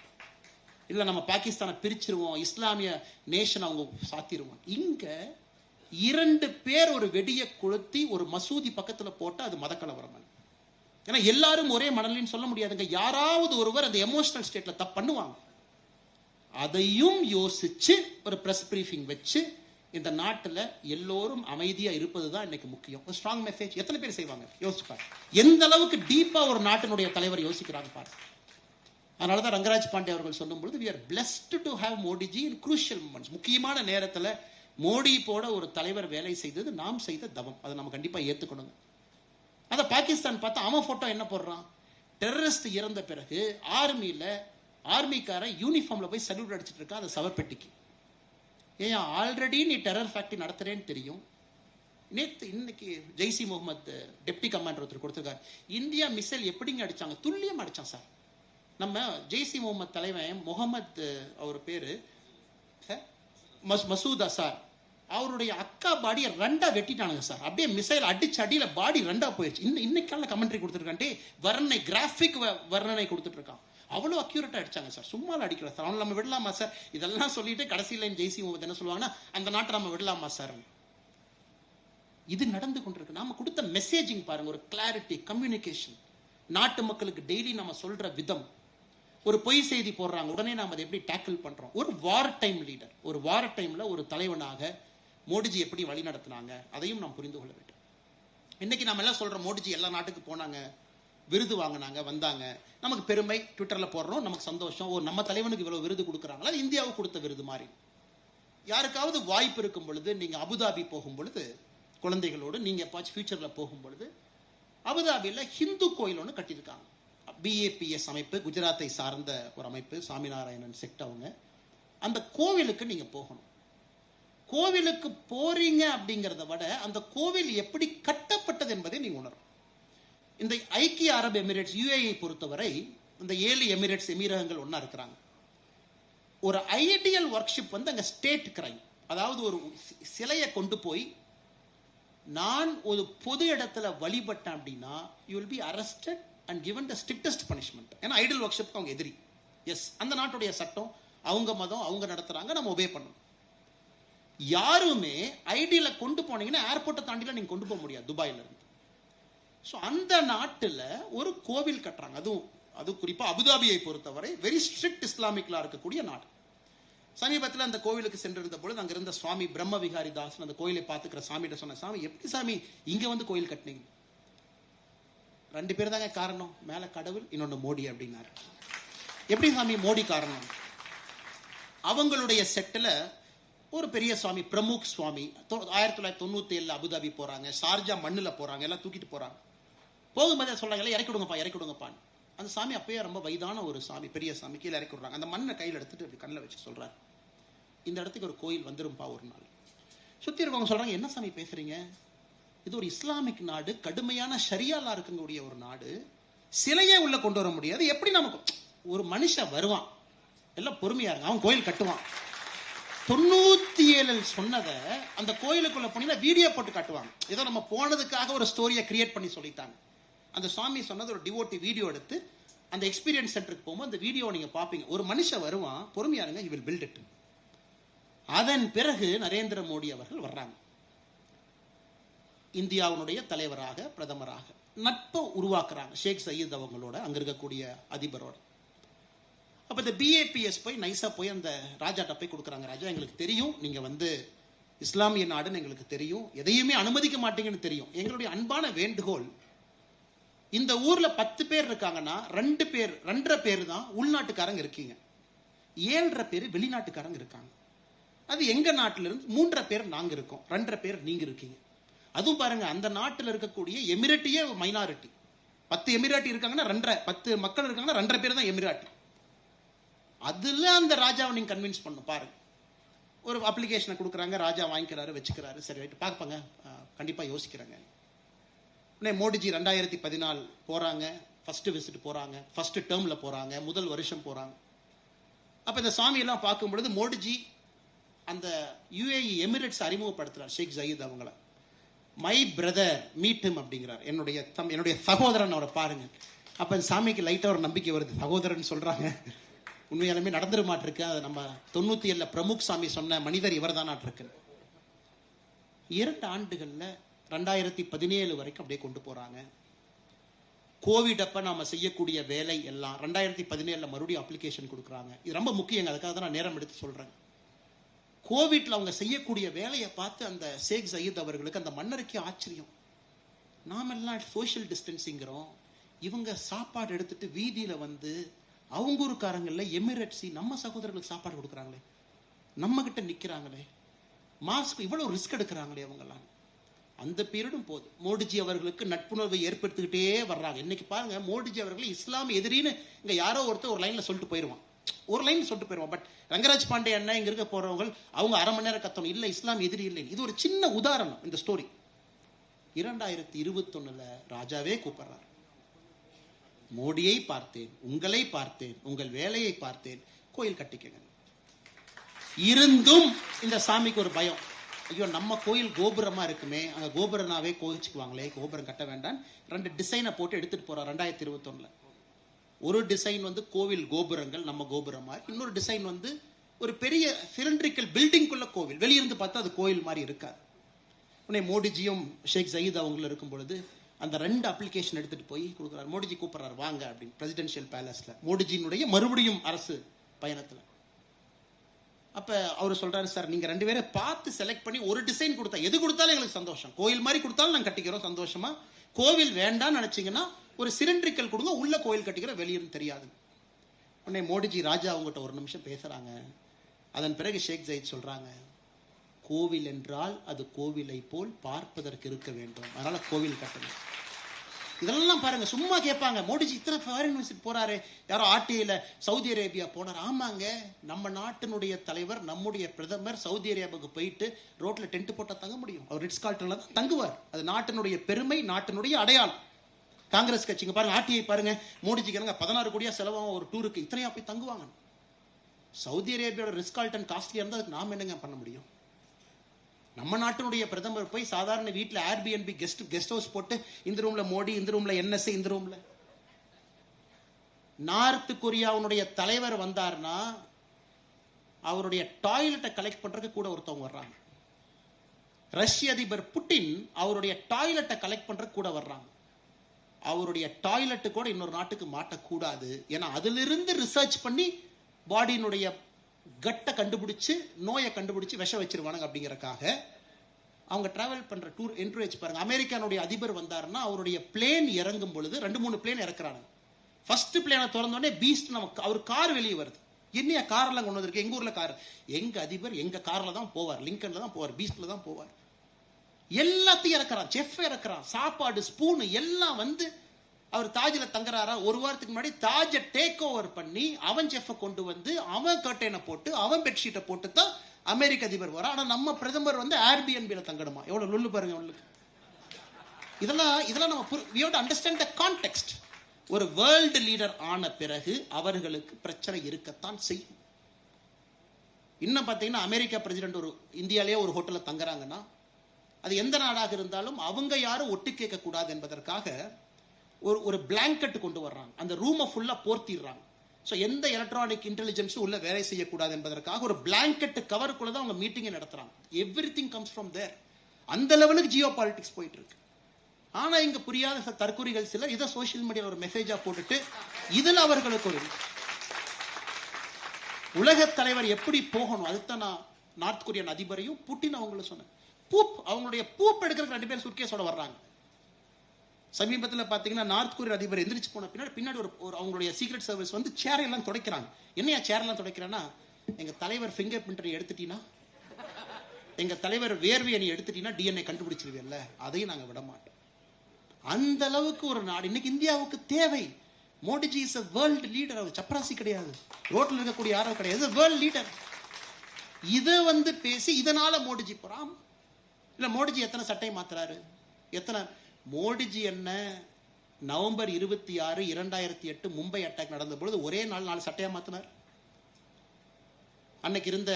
இல்ல நம்ம பாகிஸ்தானை பிரிச்சிருவோம், இஸ்லாமிய நேஷன் அவங்க சாத்திருவோம். இங்க 2 பேர் ஒரு வெடியை கொளுத்தி ஒரு மசூதி பக்கத்துல போட்டா அது மத கலவரம். ஏன்னா எல்லாரும் ஒரே மனநிலைன்னு சொல்ல முடியாதுங்க. யாராவது ஒருவர் அந்த எமோஷனல் ஸ்டேட்ல தப்பு பண்ணுவாங்க. அதையும் யோசிச்சு ஒரு பிரஸ் பிரீஃபிங் வச்சு இந்த நாட்டில் எல்லோரும் அமைதியா இருப்பதுதான் இன்னைக்கு முக்கியம். ஒரு ஸ்ட்ராங் மெசேஜ் எத்தனை பேர் செய்வாங்க யோசிச்சு பாரு. எந்த அளவுக்கு டீப்பா ஒரு நாட்டினுடைய தலைவர் யோசிக்கிறாங்க பாரு. அதனாலதான் ரங்கராஜ் பாண்டே அவர்கள் சொல்லும் பொழுது we are blessed to have Modi ji in crucial moments. முக்கியமான நேரத்தில் மோடி போட ஒரு தலைவர் வேலை செய்தது நாம் செய்த தவம். அதை நம்ம கண்டிப்பா ஏத்துக்கணுங்க. அதை பாகிஸ்தான் பார்த்தா அவன் போட்டோ என்ன போடுறான், டெரரிஸ்ட் இறந்த பிறகு ஆர்மிக்கார யூனிஃபார்ம்ல போய் சல்யூட் அடிச்சிட்டு இருக்கான் அந்த சவர்பெட்டிக்கு. ஏன் ஆல்ரெடி நீ டெரர் ஃபேக்டரி நடத்துறேன்னு தெரியும். இன்னைக்கு ஜெய்சி முகமது டெப்டி கமாண்டர் ஒருத்தர் கொடுத்திருக்காரு. இந்தியா மிசைல் எப்படிங்க அடிச்சாங்க, துல்லியம் அடிச்சான் சார். நம்ம ஜெய்சி முகமது தலைவன் முகமது அவர் பேரு மசூத் அசார், அவருடைய அக்கா பாடியை 2 வெட்டிட்டானுங்க சார். அப்படியே மிசைல் அடிச்சு அடியில பாடி 2 போயிடுச்சு. இன்னைக்கான கமெண்ட்ரி கொடுத்துருக்கான்ட்டு வர்ணனை கிராஃபிக் வர்ணனை கொடுத்துட்டு இருக்கான். அவ்வளவு அக்யூரேட்டா அடிச்சாங்க சார். சும்மா அடிக்கல சார். அவன் நம்ம விடலாமா சார்? இதெல்லாம் சொல்லிட்டு கடைசியில் ஜெய்சி முகமது என்ன சொல்லுவாங்கன்னா அந்த நாட்டை நம்ம விடலாமா சார்? இது நடந்து கொண்டிருக்கு. நாம கொடுத்த மெசேஜிங் பாருங்க, ஒரு கிளாரிட்டி, கம்யூனிகேஷன். நாட்டு மக்களுக்கு டெய்லி நம்ம சொல்ற விதம். ஒரு பொய் செய்தி போடுறாங்க, உடனே நாம அதை எப்படி டேக்கிள் பண்றோம். ஒரு வார் டைம் லீடர், ஒரு வார் டைம்ல ஒரு தலைவனாக மோடிஜி எப்படி வழி நடத்தினாங்க அதையும் நாம் புரிந்து கொள்ள வேண்டும். இன்னைக்கு நம்ம எல்லாம் சொல்றோம் மோடிஜி எல்லா நாட்டுக்கு போனாங்க, விருது வாங்கினாங்க, வந்தாங்க, நமக்கு பெருமை, ட்விட்டர்ல போடுறோம், நமக்கு சந்தோஷம். ஓ நம்ம தலைவனுக்கு இவ்வளவு விருது கொடுக்குறாங்களா, இந்தியாவுக்கு கொடுத்த விருது மாதிரி. யாருக்காவது வாய்ப்பு இருக்கும் பொழுது நீங்க அபுதாபி போகும் பொழுது குழந்தைகளோடு நீங்க எப்பாச்சும் ஃபியூச்சர்ல போகும் பொழுது அபுதாபியில் ஹிந்து கோயில் ஒன்று கட்டியிருக்காங்க. BAPS அமைப்பு, குஜராத்தை சார்ந்த ஒரு அமைப்பு, சாமிநாராயணன் செக்ட் அவங்க. அந்த கோவிலுக்கு நீங்க போகணும். கோவிலுக்கு போறீங்க அப்படிங்கிறத விட அந்த கோவில் எப்படி கட்டப்பட்டது என்பதை நீங்க உணரும். இந்த ஐக்கிய அரபு எமிரேட்ஸ் UAE பொறுத்தவரை இந்த 7 எமிரேட்ஸ் எமீரகங்கள் ஒன்னா இருக்கிறாங்க. ஒரு ஐடியல் ஒர்க்ஷிப் அங்க ஸ்டேட் கிரைம். அதாவது ஒரு சிலையை கொண்டு போய் நான் ஒரு பொது இடத்துல வழிபட்டேன் அப்படின்னா you will be arrested and given the strictest punishment. ஏன்னா ஐடியல் ஒர்க்ஷிப் அவங்க எதிரி. எஸ், அந்த நாட்டுடைய சட்டம், அவங்க மதம், அவங்க நடத்துறாங்க, நம்ம ஒபே பண்ணணும். யாருமே ஐடியில கொண்டு போனீங்கன்னா ஏர்போர்ட்டை தாண்டில நீங்க கொண்டு போக முடியாது துபாயில இருந்து. ஸோ அந்த நாட்டில் ஒரு கோவில் கட்டுறாங்க. அது குறிப்பா அபுதாபியை பொறுத்தவரை வெரி ஸ்ட்ரிக்ட் இஸ்லாமிக்லா இருக்கக்கூடிய நாடு. சமீபத்தில் அந்த கோவிலுக்கு சென்றிருந்த பொழுது அங்க இருந்த சுவாமி பிரம்ம விகாரி தாஸ் அந்த கோயிலை பார்த்துக்கிற சாமிகிட்ட சொன்ன, சாமி எப்படி சாமி இங்க கோயில் கட்டினீங்க? 2 பேர் தாங்க காரணம், மேல கடவுள், இன்னொன்னு மோடி அப்படின்னாரு. எப்படி சாமி மோடி காரணம்? அவங்களுடைய செட்டில் ஒரு பெரிய சுவாமி, பிரமுக் சுவாமி, 1997 அபுதாபி போறாங்க, ஷார்ஜா மண்ணுல போறாங்க, எல்லாம் தூக்கிட்டு போறாங்க. போகும்போதே சொல்றாங்க இறக்கி விடுங்கப்பான்னு. அந்த சாமி அப்பயே ரொம்ப வயதான ஒரு சாமி, பெரிய சாமி, கீழே இறக்கி விடுறாங்க. அந்த மண்ணை கையில் எடுத்துட்டு அப்படி கண்ணில் வச்சு சொல்றாரு, இந்த இடத்துக்கு ஒரு கோயில் வந்துரும்பா ஒரு நாள். சுத்தி இருக்கவங்க சொல்றாங்க, என்ன சாமி பேசுறீங்க? இது ஒரு இஸ்லாமிக் நாடு, கடுமையான ஷரியாலா இருக்கக்கூடிய ஒரு நாடு, சிலையே உள்ள கொண்டு வர முடியாது. எப்படி நமக்கு ஒரு மனுஷன் வருவான், எல்லாம் பொறுமையா இருங்க, அவன் கோயில் கட்டுவான். 97 சொன்னதை அந்த கோயிலுக்குள்ள போனீங்கன்னா வீடியோ போட்டு காட்டுவாங்க. ஏதோ நம்ம போனதுக்காக ஒரு ஸ்டோரியை கிரியேட் பண்ணி சொல்லிட்டாங்க. அந்த சுவாமி சொன்னது ஒரு டிவோட்டி வீடியோ எடுத்து அந்த எக்ஸ்பீரியன்ஸ் சென்டருக்கு போகும்போது அந்த வீடியோ நீங்க பாப்பீங்க. ஒரு மனுஷன் வருவான், பொறுமையா இருங்க, he will build it. அதன் பிறகு நரேந்திர மோடி அவர்கள் வர்றாங்க, இந்தியாவுடைய தலைவராக, பிரதமராக நட்பை உருவாக்குறாங்க ஷேக் சயீத் அவங்களோட, அங்க இருக்கக்கூடிய அதிபரோட. அப்ப இந்த BAPS போய் நைஸா போய் அந்த ராஜாட்ட போய் கொடுக்குறாங்க. ராஜா, எங்களுக்கு தெரியும் நீங்க இஸ்லாமிய நாடுன்னு எங்களுக்கு தெரியும், எதையுமே அனுமதிக்க மாட்டீங்கன்னு தெரியும். எங்களுடைய அன்பான வேண்டுகோள், இந்த ஊர்ல 10 பேர் இருக்காங்கன்னா 2.5 பேர் தான் உள்நாட்டுக்காரங்க இருக்கீங்க, 7.5 பேர் வெளிநாட்டுக்காரங்க இருக்காங்க. அது எங்க நாட்டில இருந்து 3.5 பேர் நாங்க இருக்கோம், 2.5 பேர் நீங்க இருக்கீங்க. அதுவும் பாருங்க, அந்த நாட்டில் இருக்கக்கூடிய எமிரேட்டியே மைனாரிட்டி. 10 எமிராட்டி இருக்காங்கன்னா 2.5, 10 மக்கள் இருக்காங்கன்னா 2.5 பேர் தான் எமிராட்டி. அதுல அந்த ராஜாவை நீங்க கன்வின்ஸ் பண்ணும். பாருங்க, ஒரு அப்ளிகேஷனை கொடுக்குறாங்க, ராஜா வாங்கிக்கிறாரு, வச்சுக்கிறாரு. சரி ரைட்டு பார்ப்பாங்க, கண்டிப்பா யோசிக்கிறாங்க. மோடிஜி 2014 போறாங்க, ஃபர்ஸ்ட் விசிட் போறாங்க, ஃபர்ஸ்ட் டேர்ம்ல போறாங்க, முதல் வருஷம் போறாங்க. அப்ப இந்த சாமியெல்லாம் பார்க்கும் பொழுது மோடிஜி அந்த யுஏஇ எமிரேட்ஸ் அறிமுகப்படுத்துறார் ஷேக் ஜயீத் அவங்கள. மை பிரதர் மீட் ஹிம் அப்படிங்கிறார், என்னுடைய சகோதரன், அவரை பாருங்க. அப்ப இந்த சாமிக்கு லைட்டா ஒரு நம்பிக்கை வருது, சகோதரன் சொல்றாங்க, உண்மையாலுமே நடந்துட மாட்டிருக்கு. அது நம்ம 97 பிரமுக் சாமி சொன்ன மனிதர் இவர் தானாட்டிருக்கு. 2 ஆண்டுகள்ல 2017 வரைக்கும் அப்படியே கொண்டு போறாங்க. கோவிட் அப்ப நாம செய்யக்கூடிய வேலை எல்லாம் 2017 மறுபடியும் அப்ளிகேஷன் கொடுக்குறாங்க. இது ரொம்ப முக்கியங்க, அதுக்காக தான் நான் நேரம் எடுத்து சொல்றேன். கோவிட்ல அவங்க செய்யக்கூடிய வேலையை பார்த்து அந்த ஷேக் ஜயீத் அவர்களுக்கு, அந்த மன்னருக்கு ஆச்சரியம். நாமெல்லாம் சோஷியல் டிஸ்டன்சிங்கிறோம், இவங்க சாப்பாடு எடுத்துட்டு வீதியில வந்து அவங்க ஊருக்காரங்கள்ல எமிரேட்ஸி நம்ம சகோதரர்களுக்கு சாப்பாடு கொடுக்குறாங்களே, நம்ம கிட்ட நிக்கிறாங்களே, மாஸ்க் இவ்வளவு ரிஸ்க் எடுக்கிறாங்களே அவங்கெல்லாம். அந்த பீரியடும் போது மோடிஜி அவர்களுக்கு நட்புணர்வை ஏற்படுத்திக்கிட்டே வர்றாங்க. இன்னைக்கு பாருங்க, மோடிஜி அவர்கள் இஸ்லாம் எதிரின்னு இங்க யாரோ ஒருத்தர் ஒரு லைன்ல சொல்லிட்டு போயிருவான், பட் ரங்கராஜ் பாண்டே அண்ணா இங்க இருக்க போறவங்க அவங்க அரை மணி நேரம் கத்தணும், இல்ல இஸ்லாம் எதிரி இல்லை. இது ஒரு சின்ன உதாரணம் இந்த ஸ்டோரி. 2021 ராஜாவே கூப்பிடுறார், மோடியை பார்த்தேன், உங்களை பார்த்தேன், உங்கள் வேலையை பார்த்தேன், கோயில் கட்டிக்கங்க. இருந்தும் இந்த சாமிக்கு ஒரு பயம், ஐயோ நம்ம கோயில் கோபுரமா இருக்குமே, அங்க கோபுரனாவே கோவிச்சுக்குவாங்களே, கோபுரம் கட்ட வேண்டாம். 2 டிசைனை போட்டு எடுத்துட்டு போறார் 2021. ஒரு டிசைன் வந்து கோவில் கோபுரங்கள் நம்ம கோபுரம் மாதிரி, இன்னொரு டிசைன் வந்து ஒரு பெரிய சிலிண்ட்ரிக்கல் பில்டிங்குள்ள கோவில், வெளியிருந்து பார்த்தா அது கோயில் மாதிரி இருக்காது. உடனே மோடிஜியும் ஷேக் ஜயீத் அவங்களும் இருக்கும் பொழுது அந்த 2 அப்ளிகேஷன் எடுத்துட்டு போய் கொடுக்குறாரு. மோடிஜி கூப்பிடுறாரு, வாங்க அப்படின்னு, பிரசிடென்ஷியல் பேலஸ்ல மோடிஜியினுடைய மறுபடியும் அரசு பயணத்துல. அப்ப அவர் சொல்றாரு, சார் நீங்க 2 பேரை பார்த்து செலக்ட் பண்ணி ஒரு டிசைன் கொடுத்தா, எது கொடுத்தாலும் எங்களுக்கு சந்தோஷம், கோயில் மாதிரி கொடுத்தாலும் நாங்க கட்டிக்கிறோம் சந்தோஷமா, கோவில் வேண்டாம்னு நினைச்சீங்கன்னா ஒரு சிலிண்ட்ரிக்கல் கொடுங்க, உள்ள கோயில் கட்டிக்கிற, வெளியிருந்து தெரியாது. உடனே மோடிஜி ராஜா அவங்ககிட்ட ஒரு நிமிஷம் பேசுறாங்க. அதன் பிறகு ஷேக் ஜயீத் சொல்றாங்க, கோவில் என்றால் அது கோவிலை போல் பார்ப்பதற்கு இருக்க வேண்டும், அதனால கோவில் கட்டணும். இதெல்லாம் பாருங்க, சும்மா கேட்பாங்க, மோடிஜி இத்தனை ஃபாரின் விசிட் போறாரு, யாரோ ஆர்டிஐல சவுதி அரேபியா போனார். ஆமாங்க, நம்ம நாட்டினுடைய தலைவர், நம்முடைய பிரதமர் சவுதி அரேபியாவுக்கு போயிட்டு ரோட்ல டென்ட் போட்டா தங்க முடியும்? அவர் ரிட்ஸ் கார்ல்டன்ல தான் தங்குவார். அது நாட்டினுடைய பெருமை, நாட்டினுடைய அடையாளம். காங்கிரஸ் கட்சிங்க பாருங்க, ஆர்டிஐ பாருங்க, மோடிஜிக்கு 16 கோடியா செலவாகும் ஒரு டூருக்கு, இத்தனையா போய் தங்குவாங்க. சவுதி அரேபியாவோட ரிட்ஸ் கார்ல்டன் காஸ்ட்லியா இருந்தா அதுக்கு நாம என்னங்க பண்ண முடியும்? நம்ம நாட்டினுடைய பிரதமர் போய் சாதாரண வீட்டில் ஏர்பிஎன்பி கெஸ்ட் ஹவுஸ் போட்டு, இந்த ரூம்ல மோடி, இந்த ரூம்ல என்எஸ்ஏ, இந்த ரூம்ல. நார்த் கொரியாவுடைய தலைவர் வந்தார்னா அவருடைய டாய்லெட்டை கலெக்ட் பண்றதுக்கு கூட ஒருத்தவங்க வர்றாங்க. ரஷ்ய அதிபர் புட்டின் அவருடைய டாய்லெட்டை கலெக்ட் பண்றதுக்கு கூட வர்றாங்க. அவருடைய டாய்லெட்டு கூட இன்னொரு நாட்டுக்கு மாட்டக்கூடாது, ஏன்னா அதிலிருந்து ரிசர்ச் பண்ணி பாடியினுடைய கட்டை கண்டுபிடிச்சு, நோயை கண்டுபிடிச்சு விஷம் வச்சிருவானுங்க அப்படிங்கறக்காக அவங்க டிராவல் பண்ற டூர் என்கரேஜ் பாருங்க. அமெரிக்கானுடைய அதிபர் வந்தாருன்னா அவருடைய பிளேன் இறங்கும் பொழுது 2-3 பிளேன் இறக்குறாங்க. ஃபர்ஸ்ட் பிளேனை திறந்த உடனே பீஸ்ட் நமக்கு அவர் கார் வெளியே வருது. என்னையா கார்லாம் கொண்டு வந்திருக்கு? எங்க ஊர்ல கார், எங்க அதிபர் எங்க கார்ல தான் போவார், லிங்கன்ல தான் போவார், பீஸ்ட்ல தான் போவார். எல்லாத்தையும் இறக்குறான், செஃப் இறக்குறான், சாப்பாடு ஸ்பூன் எல்லாம் வந்து அவர் தாஜ்ல தங்குறாரா, ஒரு வாரத்துக்கு முன்னாடி தாஜை டேக் ஓவர் பண்ணி அவன் செஃப்பை கொண்டு வந்து அவன் கர்டைனை போட்டு அவன் பெட்ஷீட்டை போட்டு தான் அமெரிக்க அதிபர் வர. ஆனா நம்ம பிரதமர் வந்து ஏர்பிஎன்பில தங்கணுமா? எவ்வளவு லுல்லு பாருங்க உங்களுக்கு. இதெல்லாம் நம்ம we have to understand the context. ஒரு வேர்ல்டு லீடர் ஆன பிறகு அவர்களுக்கு பிரச்சனை இருக்கத்தான் செய்யும். இன்னும் பார்த்தீங்கன்னா அமெரிக்கா பிரசிடென்ட் ஒரு இந்தியாலேயே ஒரு ஹோட்டல்ல தங்குறாங்கன்னா அது எந்த நாடாக இருந்தாலும் அவங்க யாரும் ஒட்டு கேட்க கூடாது என்பதற்காக ஒரு பிளாங்கெட் கொண்டு வர்றாங்க, அந்த ரூமை ஃபுல்லா போர்த்திடுறாங்க. ஸோ எந்த எலக்ட்ரானிக் இன்டெலிஜென்ஸும் உள்ள வேலை செய்யக்கூடாது என்பதற்காக ஒரு பிளாங்கெட் கவருக்குள்ள தான் அவங்க மீட்டிங்கை நடத்துறாங்க. எவ்ரிதிங் கம்ஸ் ஃப்ரம் தேர். அந்த லெவலுக்கு ஜியோ பாலிடிக்ஸ் போயிட்டு இருக்கு. ஆனா இங்க புரியாத தற்கொலைகள் சிலர் இதை சோசியல் மீடியாவில் ஒரு மெசேஜா போட்டுட்டு இதுல அவர்களுக்கு ஒரு உலக தலைவர் எப்படி போகணும், அதுதான் நான் நார்த் கொரியன் அதிபரையும் புட்டின் அவங்களும் சொன்னேன். அவங்களுடைய பூப் எடுக்கிறதுக்கு 2 பேர் சுட்கேஸோட வர்றாங்க. சமீபத்தில் பார்த்தீங்கன்னா நார்த் கொரிய அதிபர் எந்திரிச்சு போன பின்னாடி ஒரு அவங்களுடைய சீக்ரெட் சர்வீஸ் வந்து சேர் எல்லாம் துடைக்கிறாங்க. என்னையா சேர் எல்லாம் துடைக்கிறேன்னா, எங்க தலைவர் ஃபிங்கர் பிரிண்டர் எடுத்துட்டீங்கன்னா எங்க தலைவர் வேர்வையை நீ எடுத்துட்டீங்கன்னா டிஎன்ஏ கண்டுபிடிச்சிருவியல்ல, அதையும் நாங்க விட மாட்டோம். அந்த அளவுக்கு ஒரு நாடு இன்னைக்கு இந்தியாவுக்கு தேவை. Modiji is a world leader. அவர் சப்பராசி கிடையாது, ரோட்ல இருக்கக்கூடிய யாரோ கிடையாது, வேர்ல்ட் லீடர். இதை பேசி இதனால மோடிஜி போறான். இல்ல மோடிஜி எத்தனை சட்டையை மாத்துறாரு, எத்தனை மோடிஜி என்ன நவம்பர் 26, 2008 மும்பை அட்டாக் நடந்த பொழுது ஒரே நாள் 4 சட்டையா மாத்தினார். அன்னைக்கு இருந்த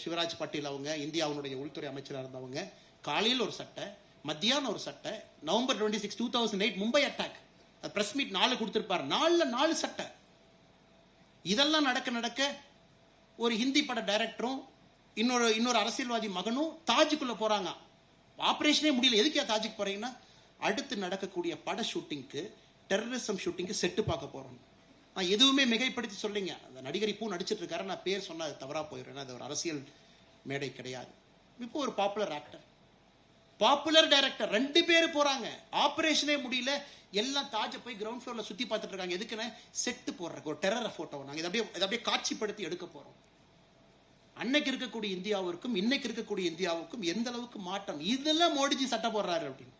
சிவராஜ் பட்டேல் அவங்க இந்தியாவுடைய உள்துறை அமைச்சராக இருந்தவங்க காலையில் ஒரு சட்டை, மத்தியானம் ஒரு சட்டை. November 26, 2008 Mumbai attack press meet 4 கொடுத்திருப்பார், 4 சட்டை. இதெல்லாம் நடக்க ஒரு ஹிந்தி பட டைரக்டரும் இன்னொரு அரசியல்வாதி மகனும் தாஜுக்குள்ள போறாங்க. ஆபரேஷனே முடியல. எதுக்கு தாஜுக்கு போறீங்கன்னா, அடுத்து நடக்கக்கூடிய பட ஷூட்டிங்க்கு, டெரரிசம் ஷூட்டிங்க்கு செட்டு பார்க்க போறோம். நான் எதுவுமே மிகைப்படுத்தி சொல்லிங்க. அந்த நடிகர் இப்போ நடிச்சிட்டு இருக்காரு, நான் பேர் சொன்னா அது தவறா போயிடுறேன். அது ஒரு அரசியல் மேடை கிடையாது. இப்போ ஒரு பாப்புலர் ஆக்டர், பாப்புலர் டைரக்டர் 2 பேர் போறாங்க. ஆபரேஷனே முடியல, எல்லாம் தாஜ போய் கிரவுண்ட் ஃப்ளோர்ல சுத்தி பார்த்துட்டு இருக்காங்க. எதுக்குன்னு செட்டு போடுறதுக்கு, ஒரு டெரர் போட்டோ நாங்க இதை அப்படியே காட்சிப்படுத்தி எடுக்க போறோம். அன்னைக்கு இருக்கக்கூடிய இந்தியாவிற்கும் இன்னைக்கு இருக்கக்கூடிய இந்தியாவுக்கும் எந்த அளவுக்கு மாற்றம். இதெல்லாம் மோடிஜி சட்டை போடுறாரு அப்படின்னு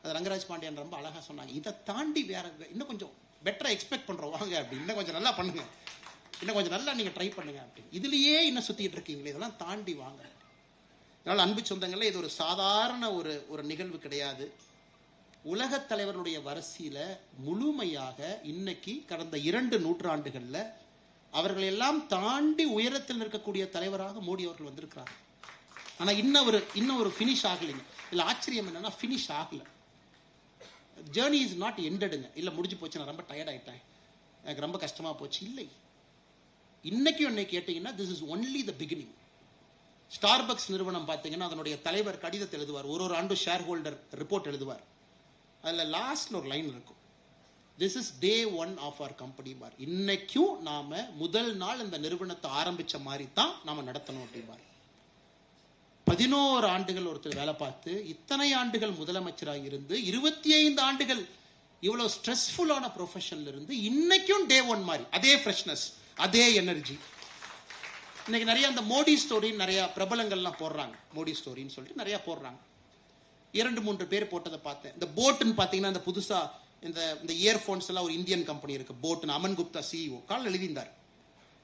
அது ரங்கராஜ் பாண்டியன் ரொம்ப அழகா சொன்னாங்க. இதை தாண்டி வேற இன்னும் கொஞ்சம் பெட்டரா எக்ஸ்பெக்ட் பண்றோம் வாங்க அப்படி, இன்னும் கொஞ்சம் நல்லா பண்ணுங்க, இன்னும் கொஞ்சம் நல்லா நீங்க ட்ரை பண்ணுங்க அப்படின்னு. இதுலயே இன்னும் சுத்திட்டு இருக்கீங்களே, இதெல்லாம் தாண்டி வாங்க. அதனால அன்பு சொந்தங்கள்ல இது ஒரு சாதாரண ஒரு நிகழ்வு கிடையாது. உலகத் தலைவருடைய வரிசையில முழுமையாக இன்னைக்கு கடந்த 2 நூற்றாண்டுகள்ல அவர்கள் எல்லாம் தாண்டி உயரத்தில் இருக்கக்கூடிய தலைவராக மோடி அவர்கள் வந்திருக்கிறார். ஆனா இன்னும் ஒரு பினிஷ் ஆகலைங்க. இல்ல ஆச்சரியம் என்னன்னா பினிஷ் ஆகல. ஜேர்னி இஸ் நாட் எண்டடுங்க. இல்ல முடிஞ்சு போச்சு, நான் ரொம்ப டயர்ட் ஆயிட்டேன், எனக்கு ரொம்ப கஷ்டமா போச்சு, இல்லை. இன்னைக்கும் என்னை கேட்டீங்கன்னா this is only the beginning. Starbucks நிறுவனம் பார்த்தீங்கன்னா அதனுடைய தலைவர் கடிதத்தை எழுதுவார், ஒரு ஆண்டு ஷேர் ஹோல்டர் ரிப்போர்ட் எழுதுவார். அதுல லாஸ்ட்ல ஒரு லைன் இருக்கும், this is day 1 of our company பார். இன்னைக்கும் நாம முதல் நாள் இந்த நிறுவனத்தை ஆரம்பிச்ச மாதிரி தான் நாம நடத்தணும் அப்படின்பார். 11 ஆண்டுகள் ஒருத்தர் வேலை பார்த்து, இத்தனை ஆண்டுகள் முதலமைச்சராக இருந்து, 25 ஆண்டுகள் இவ்வளவு ஸ்ட்ரெஸ்ஃபுல்லான ப்ரொஃபஷன்ல இருந்து இன்னைக்கும் டே 1 மாதிரி அதே ஃப்ரெஷ்னஸ், அதே எனர்ஜி. இன்னைக்கு நிறைய அந்த மோடி ஸ்டோரின்னு நிறைய பிரபலங்கள்லாம் போடுறாங்க. மோடி ஸ்டோரின்னு சொல்லிட்டு நிறைய போடுறாங்க. 2-3 பேர் போட்டதை பார்த்தேன். இந்த போட்டுன்னு பார்த்தீங்கன்னா இந்த புதுசா இந்த இயர்போன்ஸ் எல்லாம் ஒரு இந்தியன் கம்பெனி இருக்கு, போட்டுன்னு. அமன் குப்தா சிஇஓ கால் எழுதியிருந்தார்.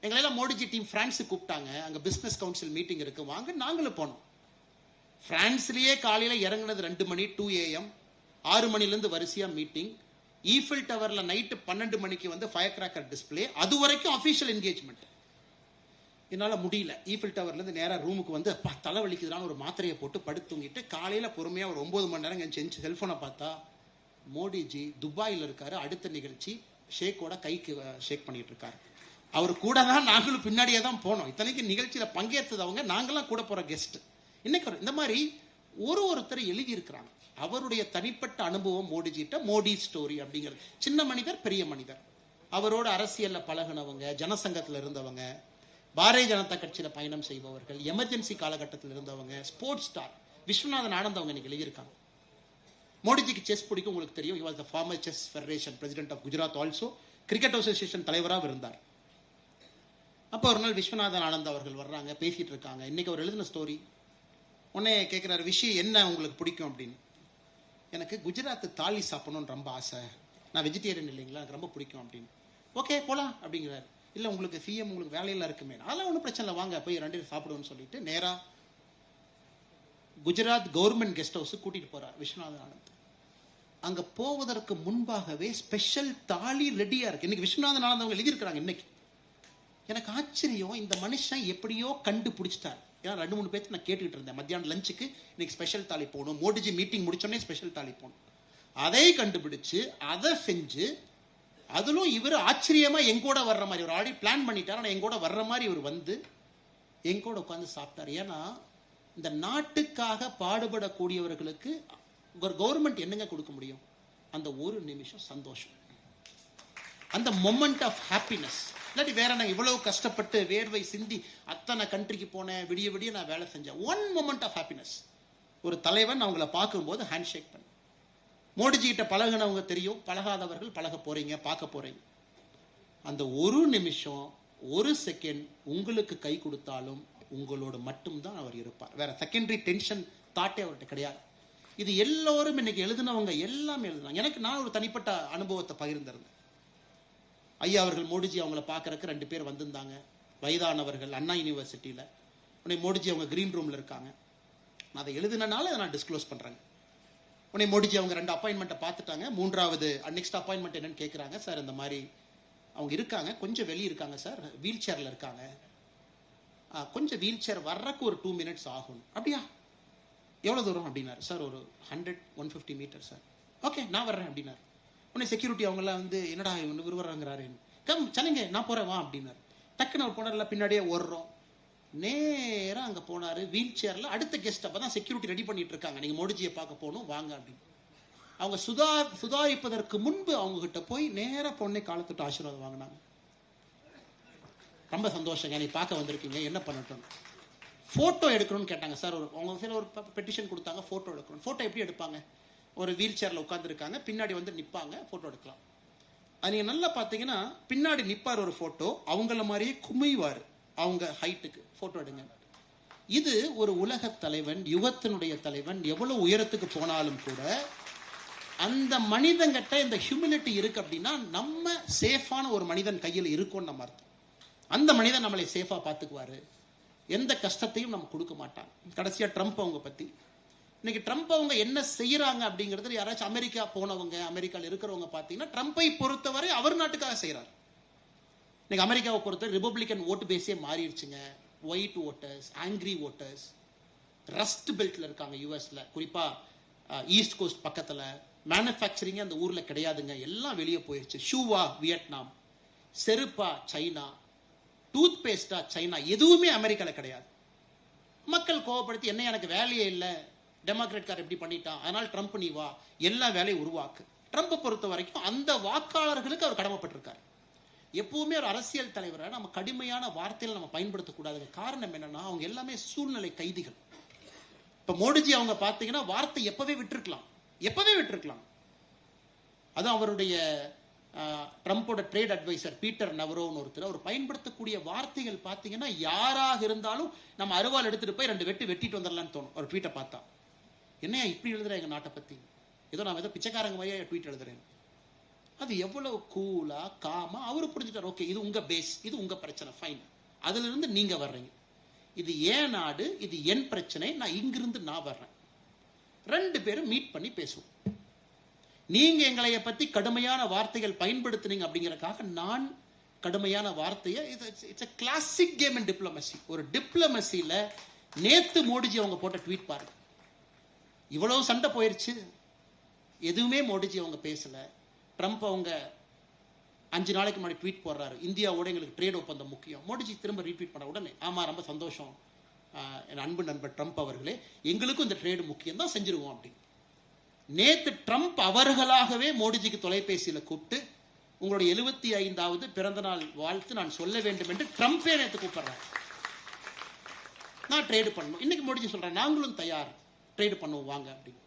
எங்களெல்லாம் மோடிஜி டீம் பிரான்ஸுக்கு கூப்பிட்டாங்க, அங்க பிசினஸ் கவுன்சில் மீட்டிங் இருக்கு வாங்க, நாங்களும் போனோம். பிரான்ஸ்லயே காலையில இறங்குனது 2 மணி 2 AM, 6 மணிலேருந்து வரிசையா மீட்டிங். ஈஃபில் டவர்ல நைட்டு 12 மணிக்கு ஃபயர் கிராக்கர் டிஸ்பிளே. அது வரைக்கும் அபிஷியல் என்கேஜ்மெண்ட். என்னால முடியல. ஈஃபில் டவர்ல இருந்து நேரா ரூமுக்கு தலைவலிக்குதுன்னு ஒரு மாத்திரையை போட்டு படுத்து தூங்கிட்டு காலையில பொறுமையா ஒரு 9 மணி நேரம் செஞ்சு செல்போனை பார்த்தா மோடிஜி துபாயில் இருக்காரு. அடுத்த நிகழ்ச்சி ஷேக்கோட கைக்கு ஷேக் பண்ணிட்டு இருக்காரு. அவர் கூட தான் நாங்களும் பின்னாடியே தான் போனோம். இத்தனைக்கு நிகழ்ச்சியில பங்கேற்றவங்க, நாங்களாம் கூட போற கெஸ்ட். இன்னைக்கு இந்த மாதிரி ஒருத்தர் எழுதி இருக்கிறாங்க அவருடைய தனிப்பட்ட அனுபவம் மோடிஜிட்ட. மோடி ஸ்டோரி அப்படிங்கிறது. சின்ன மனிதர், பெரிய மனிதர், அவரோட அரசியல்ல பழகினவங்க, ஜனசங்கத்தில் இருந்தவங்க, பாரதிய ஜனதா கட்சியில பயணம் செய்பவர்கள், எமர்ஜென்சி காலகட்டத்தில் இருந்தவங்க, ஸ்போர்ட்ஸ் ஸ்டார் விஸ்வநாதன் ஆனந்த் அவங்க இன்னைக்கு எழுதியிருக்காங்க. மோடிஜிக்கு செஸ் பிடிக்கும், உங்களுக்கு தெரியும். he was the former chess federation president of Gujarat also, cricket association தலைவராக இருந்தார். அப்போ ஒரு நாள் விஸ்வநாதன் ஆனந்த் அவர்கள் வர்றாங்க, பேசிட்டு இருக்காங்க. இன்னைக்கு அவர் எழுதின ஸ்டோரி. உடனே கேட்கிறாரு, விஷயம் என்ன உங்களுக்கு பிடிக்கும் அப்படின்னு. எனக்கு குஜராத் தாலி சாப்பிடணும்னு ரொம்ப ஆசை, நான் வெஜிடேரியன் இல்லைங்களா, எனக்கு ரொம்ப பிடிக்கும் அப்படின்னு. ஓகே போலாம் அப்படிங்கிறாரு. இல்லை உங்களுக்கு சிஎம் உங்களுக்கு வேலையெல்லாம் இருக்குமே. அதெல்லாம் ஒன்றும் பிரச்சனை இல்லை, வாங்க போய் 2 சாப்பிடுவோம்னு சொல்லிட்டு நேரா குஜராத் கவர்மெண்ட் கெஸ்ட் ஹவுஸ் கூட்டிட்டு போறார் விஸ்வநாதன் ஆனந்த். அங்க போவதற்கு முன்பாகவே ஸ்பெஷல் தாலி ரெடியா இருக்கு. இன்னைக்கு விஸ்வநாதன் ஆனந்த் அவங்க எழுதியிருக்கிறாங்க. இன்னைக்கு எனக்கு ஆச்சரியம், இந்த மனுஷன் எப்படியோ கண்டுபிடிச்சிட்டார். ஏன்னா 2-3 பேருக்கு நான் கேட்டுக்கிட்டு இருந்தேன், மத்தியானம் லஞ்சுக்கு இன்னைக்கு ஸ்பெஷல் தாலி போகணும், மோடிஜி மீட்டிங் முடிச்சோடனே ஸ்பெஷல் தாலி போகணும். அதை கண்டுபிடிச்சு அதை செஞ்சு, அதிலும் இவர் ஆச்சரியமா எங்கூட வர்ற மாதிரி ஒரு ஆடி பிளான் பண்ணிட்டார். ஆனால் எங்கூட வர்ற மாதிரி இவர் எங்கூட உட்காந்து சாப்பிட்டார். ஏன்னா இந்த நாட்டுக்காக பாடுபடக்கூடியவர்களுக்கு ஒரு கவர்மெண்ட் என்னங்க கொடுக்க முடியும்? அந்த ஒரு நிமிஷம் சந்தோஷம், அந்த மொமெண்ட் ஆஃப் ஹாப்பினஸ். இல்லாட்டி வேற நான் இவ்வளவு கஷ்டப்பட்டு வேர்வை சிந்தி அத்தனை கண்ட்ரிக்கு போனேன், விடிய விடிய நான் வேலை செஞ்சேன். One moment of happiness. ஒரு தலைவன் அவங்கள பார்க்கும்போது ஹேண்ட் ஷேக் பண்ண. மோடிஜி கிட்ட பழகினவங்க தெரியும், பழகாதவர்கள் பழக போறீங்க, பார்க்க போறீங்க. அந்த ஒரு நிமிஷம், ஒரு செகண்ட் உங்களுக்கு கை கொடுத்தாலும் உங்களோடு மட்டும்தான் அவர் இருப்பார். வேற செகண்டரி டென்ஷன் தாட்டே அவர்கிட்ட கிடையாது. இது எல்லோரும் இன்னைக்கு எழுதினவங்க எல்லாமே எழுதுனாங்க. எனக்கு நான் ஒரு தனிப்பட்ட அனுபவத்தை பகிர்ந்திருந்தேன். ஐயா அவர்கள் மோடிஜி அவங்கள பார்க்கறதுக்கு 2 பேர் வந்திருந்தாங்க, வயதானவர்கள், அண்ணா யூனிவர்சிட்டியில். உடனே மோடிஜி அவங்க கிரீன் ரூமில் இருக்காங்க. நான் அதை எழுதினால அதை நான் டிஸ்க்ளோஸ் பண்ணுறேங்க. உடனே மோடிஜி அவங்க 2 அப்பாயின்மெண்ட்டை பார்த்துட்டாங்க. 3வது நெக்ஸ்ட் அப்பாயின்மெண்ட் என்னன்னு கேட்குறாங்க. சார் இந்த மாதிரி அவங்க இருக்காங்க, கொஞ்சம் வெளியே இருக்காங்க சார், வீல் சேரில் இருக்காங்க, கொஞ்சம் வீல் சேர் வர்றக்கு ஒரு 2 மினிட்ஸ் ஆகும். அப்படியா, எவ்வளோ தூரம் அப்படின்னாரு. சார் ஒரு 100-150 மீட்டர் சார். ஓகே நான் வர்றேன் அப்படின்னாரு. உடனே செக்யூரிட்டி அவங்களாம் வந்து என்னடா இவனு விரும்புறாங்கிறாரு, கம் சனிங்க நான் போகிறேன் வா அப்படின்னாரு. டக்குன்னு அவர் போனார்ல, பின்னாடியே ஓடுறோம். நேராக அங்கே போனார் வீல் சேரில். அடுத்த கெஸ்ட் அப்போ தான் செக்யூரிட்டி ரெடி பண்ணிட்டு இருக்காங்க, நீங்கள் மோடிஜியை பார்க்க போகணும் வாங்க அப்படின்னு. அவங்க சுதாரிப்பதற்கு முன்பு அவங்க கிட்ட போய் நேராக பொண்ணை காலத்துட்டு ஆசீர்வாதம் வாங்கினாங்க. ரொம்ப சந்தோஷங்க, நீ பார்க்க வந்திருக்கீங்க, என்ன பண்ணட்டும், ஃபோட்டோ எடுக்கணும்னு கேட்டாங்க. சார் அவங்க சில ஒரு பெட்டிஷன் கொடுத்தாங்க, ஃபோட்டோ எடுக்கணும். ஃபோட்டோ எப்படி எடுப்பாங்க, ஒரு வீல் சேரில் உட்காந்துருக்காங்க, பின்னாடி வந்து நிற்பாங்க, ஃபோட்டோ எடுக்கலாம். அது நீங்கள் நல்லா பார்த்தீங்கன்னா பின்னாடி நிற்பார் ஒரு ஃபோட்டோ, அவங்கள மாதிரியே குமிவார் அவங்க ஹைட்டுக்கு, ஃபோட்டோ எடுங்க. இது ஒரு உலக தலைவன், யுகத்தினுடைய தலைவன், எவ்வளவு உயரத்துக்கு போனாலும் கூட அந்த மனிதங்கிட்ட இந்த ஹியூமிலிட்டி இருக்கு அப்படின்னா நம்ம சேஃபான ஒரு மனிதன் கையில் இருக்கும்னு நம்ம அர்த்தம். அந்த மனிதன் நம்மளை சேஃபா பார்த்துக்குவாரு, எந்த கஷ்டத்தையும் நம்ம கொடுக்க மாட்டாங்க. கடைசியா ட்ரம்ப் அவங்க பத்தி, இன்னைக்கு ட்ரம்ப் அவங்க என்ன செய்யறாங்க அப்படிங்கிறது, யாராச்சும் அமெரிக்கா போனவங்க, அமெரிக்காவில் இருக்கிறவங்க பார்த்தீங்கன்னா ட்ரம்பை பொறுத்தவரை அவர் நாட்டுக்காக செய்யறாரு. இன்னைக்கு அமெரிக்காவை பொறுத்தவரை ரிபப்ளிகன் ஓட்டு பேஸே மாறிடுச்சுங்க. White voters, angry voters, rust பெல்ட்ல இருக்காங்க யூஎஸ்ல, குறிப்பா ஈஸ்ட் கோஸ்ட் பக்கத்துல. மேனுஃபேக்சரிங் அந்த ஊர்ல கிடையாதுங்க, எல்லாம் வெளியே போயிடுச்சு. ஷூவா வியட்நாம், செருப்பா சைனா, டூத் பேஸ்டா சைனா, எதுவுமே அமெரிக்கால கிடையாது. மக்கள் கோவப்படுத்தி என்ன எனக்கு வேலையே இல்லை, டெமோக்ராட் கார் எப்படி பண்ணிட்டான், அதனால ட்ரம்ப் நீ வா, எல்லா வேலையும் உருவாக்கு. ட்ரம்ப் பொறுத்த வரைக்கும் அந்த வாக்காளர்களுக்கு அவர் கடமைப்பட்டிருக்காரு. எப்பவுமே ஒரு அரசியல் தலைவரை நம்ம கடுமையான வார்த்தையில் நம்ம பயன்படுத்தக்கூடாது. காரணம் என்னன்னா அவங்க எல்லாமே சூழ்நிலை கைதிகள். இப்ப மோடிஜி அவங்க பார்த்தீங்கன்னா வார்த்தை எப்பவே விட்டுருக்கலாம். அதுவும் அவருடைய ட்ரம்போட ட்ரேட் அட்வைசர் பீட்டர் நவரோன்னு ஒருத்தர், அவர் பயன்படுத்தக்கூடிய வார்த்தைகள் பார்த்தீங்கன்னா யாராக இருந்தாலும் நம்ம அருவாள் எடுத்துட்டு போய் 2 வெட்டிட்டு வந்துடலான்னு தோணும். ஒரு ட்வீட்டை பார்த்தா, என்னையா இப்படி எழுதுறேன் எங்க நாட்டை பத்தி, ஏதோ நான் ஏதோ பிச்சைக்காரங்க மாதிரியா ட்வீட் எழுதுறேன். அது எவ்வளவு கூலா காமா அவரு புரிஞ்சுட்டார். ஓகே இது உங்க பேஸ், இது உங்க பிரச்சனை, ஃபைன், அதுல இருந்து நீங்க வர்றீங்க, இது ஏன் நாடு, இது என் பிரச்சனை, நான் இங்கிருந்து நான் வர்றேன், 2 பேரும் மீட் பண்ணி பேசுவோம். நீங்க எங்களை பத்தி கடுமையான வார்த்தைகள் பயன்படுத்தினீங்க அப்படிங்கறதுக்காக நான் கடுமையான வார்த்தையை, it's a classic game in diplomacy. ஒரு டிப்ளமசியில நேத்து மோடிஜி அவங்க போட்ட ட்வீட் பாருங்க, இவ்வளவு சண்டை போயிருச்சு, எதுவுமே மோடிஜி அவங்க பேசல. ட்ரம்ப் அவங்க 5 நாளைக்கு முன்னாடி ட்வீட் போடுறாரு, இந்தியாவோட எங்களுக்கு ட்ரேட் ஒப்பந்தம் முக்கியம். மோடிஜி திரும்ப ரீட்வீட் பண்ண உடனே, ஆமா ரொம்ப சந்தோஷம் என் அன்பு நண்பர் ட்ரம்ப் அவர்களே, எங்களுக்கும் இந்த ட்ரேடு முக்கியம் தான், செஞ்சிருவோம் அப்படி. நேத்து ட்ரம்ப் அவர்களாகவே மோடிஜிக்கு தொலைபேசியில கூப்பிட்டு உங்களுடைய 75வது பிறந்த நாள் வாழ்த்து நான் சொல்ல வேண்டும் என்று ட்ரம்பே நேத்து கூப்பிடுறாரு. நான் ட்ரேடு பண்ணணும். இன்னைக்கு மோடிஜி சொல்றேன் நாங்களும் தயார், ட்ரேடு பண்ணுவோம் வாங்க அப்படின்னு.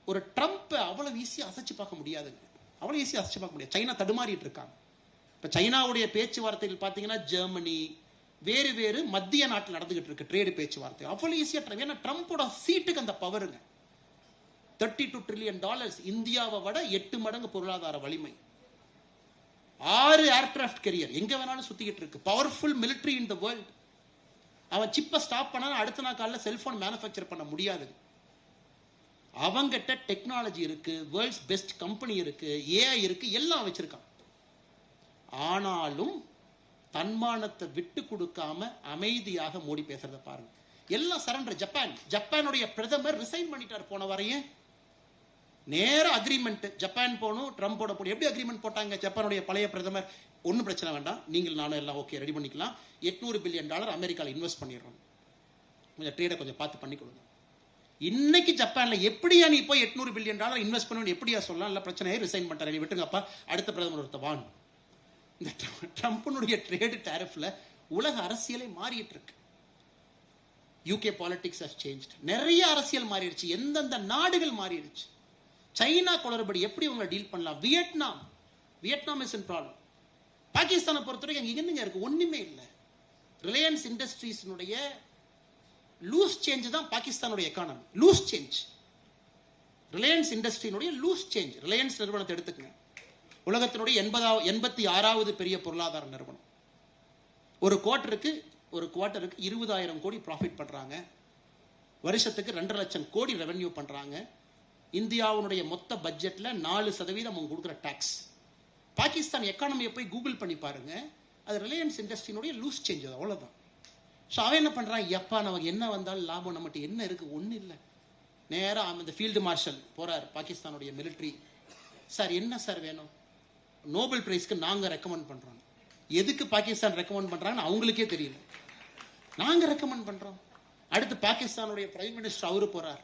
ஒரு ட்ரம்ப் அவ்வளவு ஈஸியா அசைச்சு பார்க்க முடியாதுங்க, அவ்வளவு ஈஸியா அசைச்சு பார்க்க முடியாது. சைனா தடுமாறிட்டு இருக்காங்க. இப்ப சைனாவுடைய பேச்சுவார்த்தைகள் பாத்தீங்கன்னா ஜெர்மனி, வேறு மத்திய நாட்டில் நடந்துகிட்டு இருக்கு ட்ரேடு பேச்சுவார்த்தை. அவ்வளவு ஈஸியா, ஏன்னா ட்ரம்போட சீட்டுக்கு அந்த பவருங்க. $32 trillion, இந்தியாவை விட 8 மடங்கு பொருளாதார வலிமை, 6 ஏர்கிராஃப்ட் கேரியர், எங்க வேணாலும் சுத்திக்கிட்டு இருக்கு, powerful military in the world. அவன் சிப்பை ஸ்டாப் பண்ணா அடுத்த நாள் காலையில் செல்போன் மேனுஃபேக்சர் பண்ண முடியாது. அவங்கிட்ட டெக்னாலஜி இருக்கு, வேர்ல்ட்ஸ் பெஸ்ட் கம்பெனி இருக்கு, ஏஐ இருக்கு, எல்லாம் வச்சிருக்கான். ஆனாலும் தன்மானத்தை விட்டு கொடுக்காம அமைதியாக மோடி பேசுறத பாருங்க. எல்லாம் சரண்டர். ஜப்பானுடைய பிரதமர் ரிசைன் பண்ணிட்டார் போன வரையும். நேர அக்ரிமெண்ட், ஜப்பான் போனும் ட்ரம்போட போடும். எப்படி அக்ரிமெண்ட் போட்டாங்க? ஜப்பானுடைய பழைய பிரதமர், ஒன்றும் பிரச்சனை வேண்டாம், நீங்கள் நானும் எல்லாம் ஓகே ரெடி பண்ணிக்கலாம், $800 பில்லியன் அமெரிக்காவில் இன்வெஸ்ட் பண்ணிடுறோம், கொஞ்சம் ட்ரேடை கொஞ்சம் பார்த்து பண்ணி கொடுங்க. இன்னைக்கு ஜப்பான்ல எப்படியா நீ போய் $800 பில்லியன் இன்வெஸ்ட் பண்ணணும் எப்படியா சொல்லலாம்? இல்ல பிரச்சனையே ரிசைன் பண்ணிட்டாரு, நீ விட்டுங்கப்பா, அடுத்த பிரதமர் ஒருத்த வான். இந்த ட்ரம்பினுடைய ட்ரேடு டாரிஃப்ல உலக அரசியலை மாறிட்டு இருக்கு. UK politics has changed. நிறைய அரசியல் மாறிடுச்சு, எந்தெந்த நாடுகள் மாறிடுச்சு. சைனா குளறுபடி எப்படி உங்களை டீல் பண்ணலாம்? Vietnam is in problem. பாகிஸ்தானை பொறுத்தவரைக்கும் இங்க என்னங்க இருக்கு? ஒண்ணுமே இல்லை. ரிலையன்ஸ் இண்டஸ்ட்ரீஸினுடைய லூஸ் சேஞ்ச் தான் பாகிஸ்தானுடைய எக்கானமி. லூஸ் சேஞ்ச், ரிலையன்ஸ் இண்டஸ்ட்ரியினுடைய லூஸ் சேஞ்ச். ரிலையன்ஸ் நிறுவனத்தை எடுத்துக்கங்க, உலகத்தினுடைய 86வது பெரிய பொருளாதார நிறுவனம். ஒரு குவார்ட்டருக்கு 20,000 கோடி ப்ராஃபிட் பண்றாங்க. வருஷத்துக்கு 2.5 லட்சம் கோடி ரெவென்யூ பண்றாங்க. இந்தியாவுடைய மொத்த பட்ஜெட்ல 4% அவங்க கொடுக்குற டாக்ஸ். பாகிஸ்தான் எக்கானமியை போய் கூகுள் பண்ணி பாருங்க, அது ரிலையன்ஸ் இண்டஸ்ட்ரியினுடைய லூஸ் சேஞ்ச், அது அவ்வளவுதான். ஸோ அவன் என்ன பண்றான், எப்பா நமக்கு என்ன வந்தாலும் லாபம், நம்மகிட்ட என்ன இருக்கு, ஒன்றும் இல்லை. நேராக அந்த ஃபீல்டு மார்ஷல் போறார் பாகிஸ்தானுடைய மிலிட்ரி. சார் என்ன சார் வேணும், நோபல் பிரைஸ்க்கு நாங்க ரெக்கமெண்ட் பண்றோம். எதுக்கு பாகிஸ்தான் ரெக்கமெண்ட் பண்றாங்கன்னு அவங்களுக்கே தெரியல, நாங்க ரெக்கமெண்ட் பண்றோம். அடுத்து பாகிஸ்தானுடைய பிரைம் மினிஸ்டர் அவரு போறார்.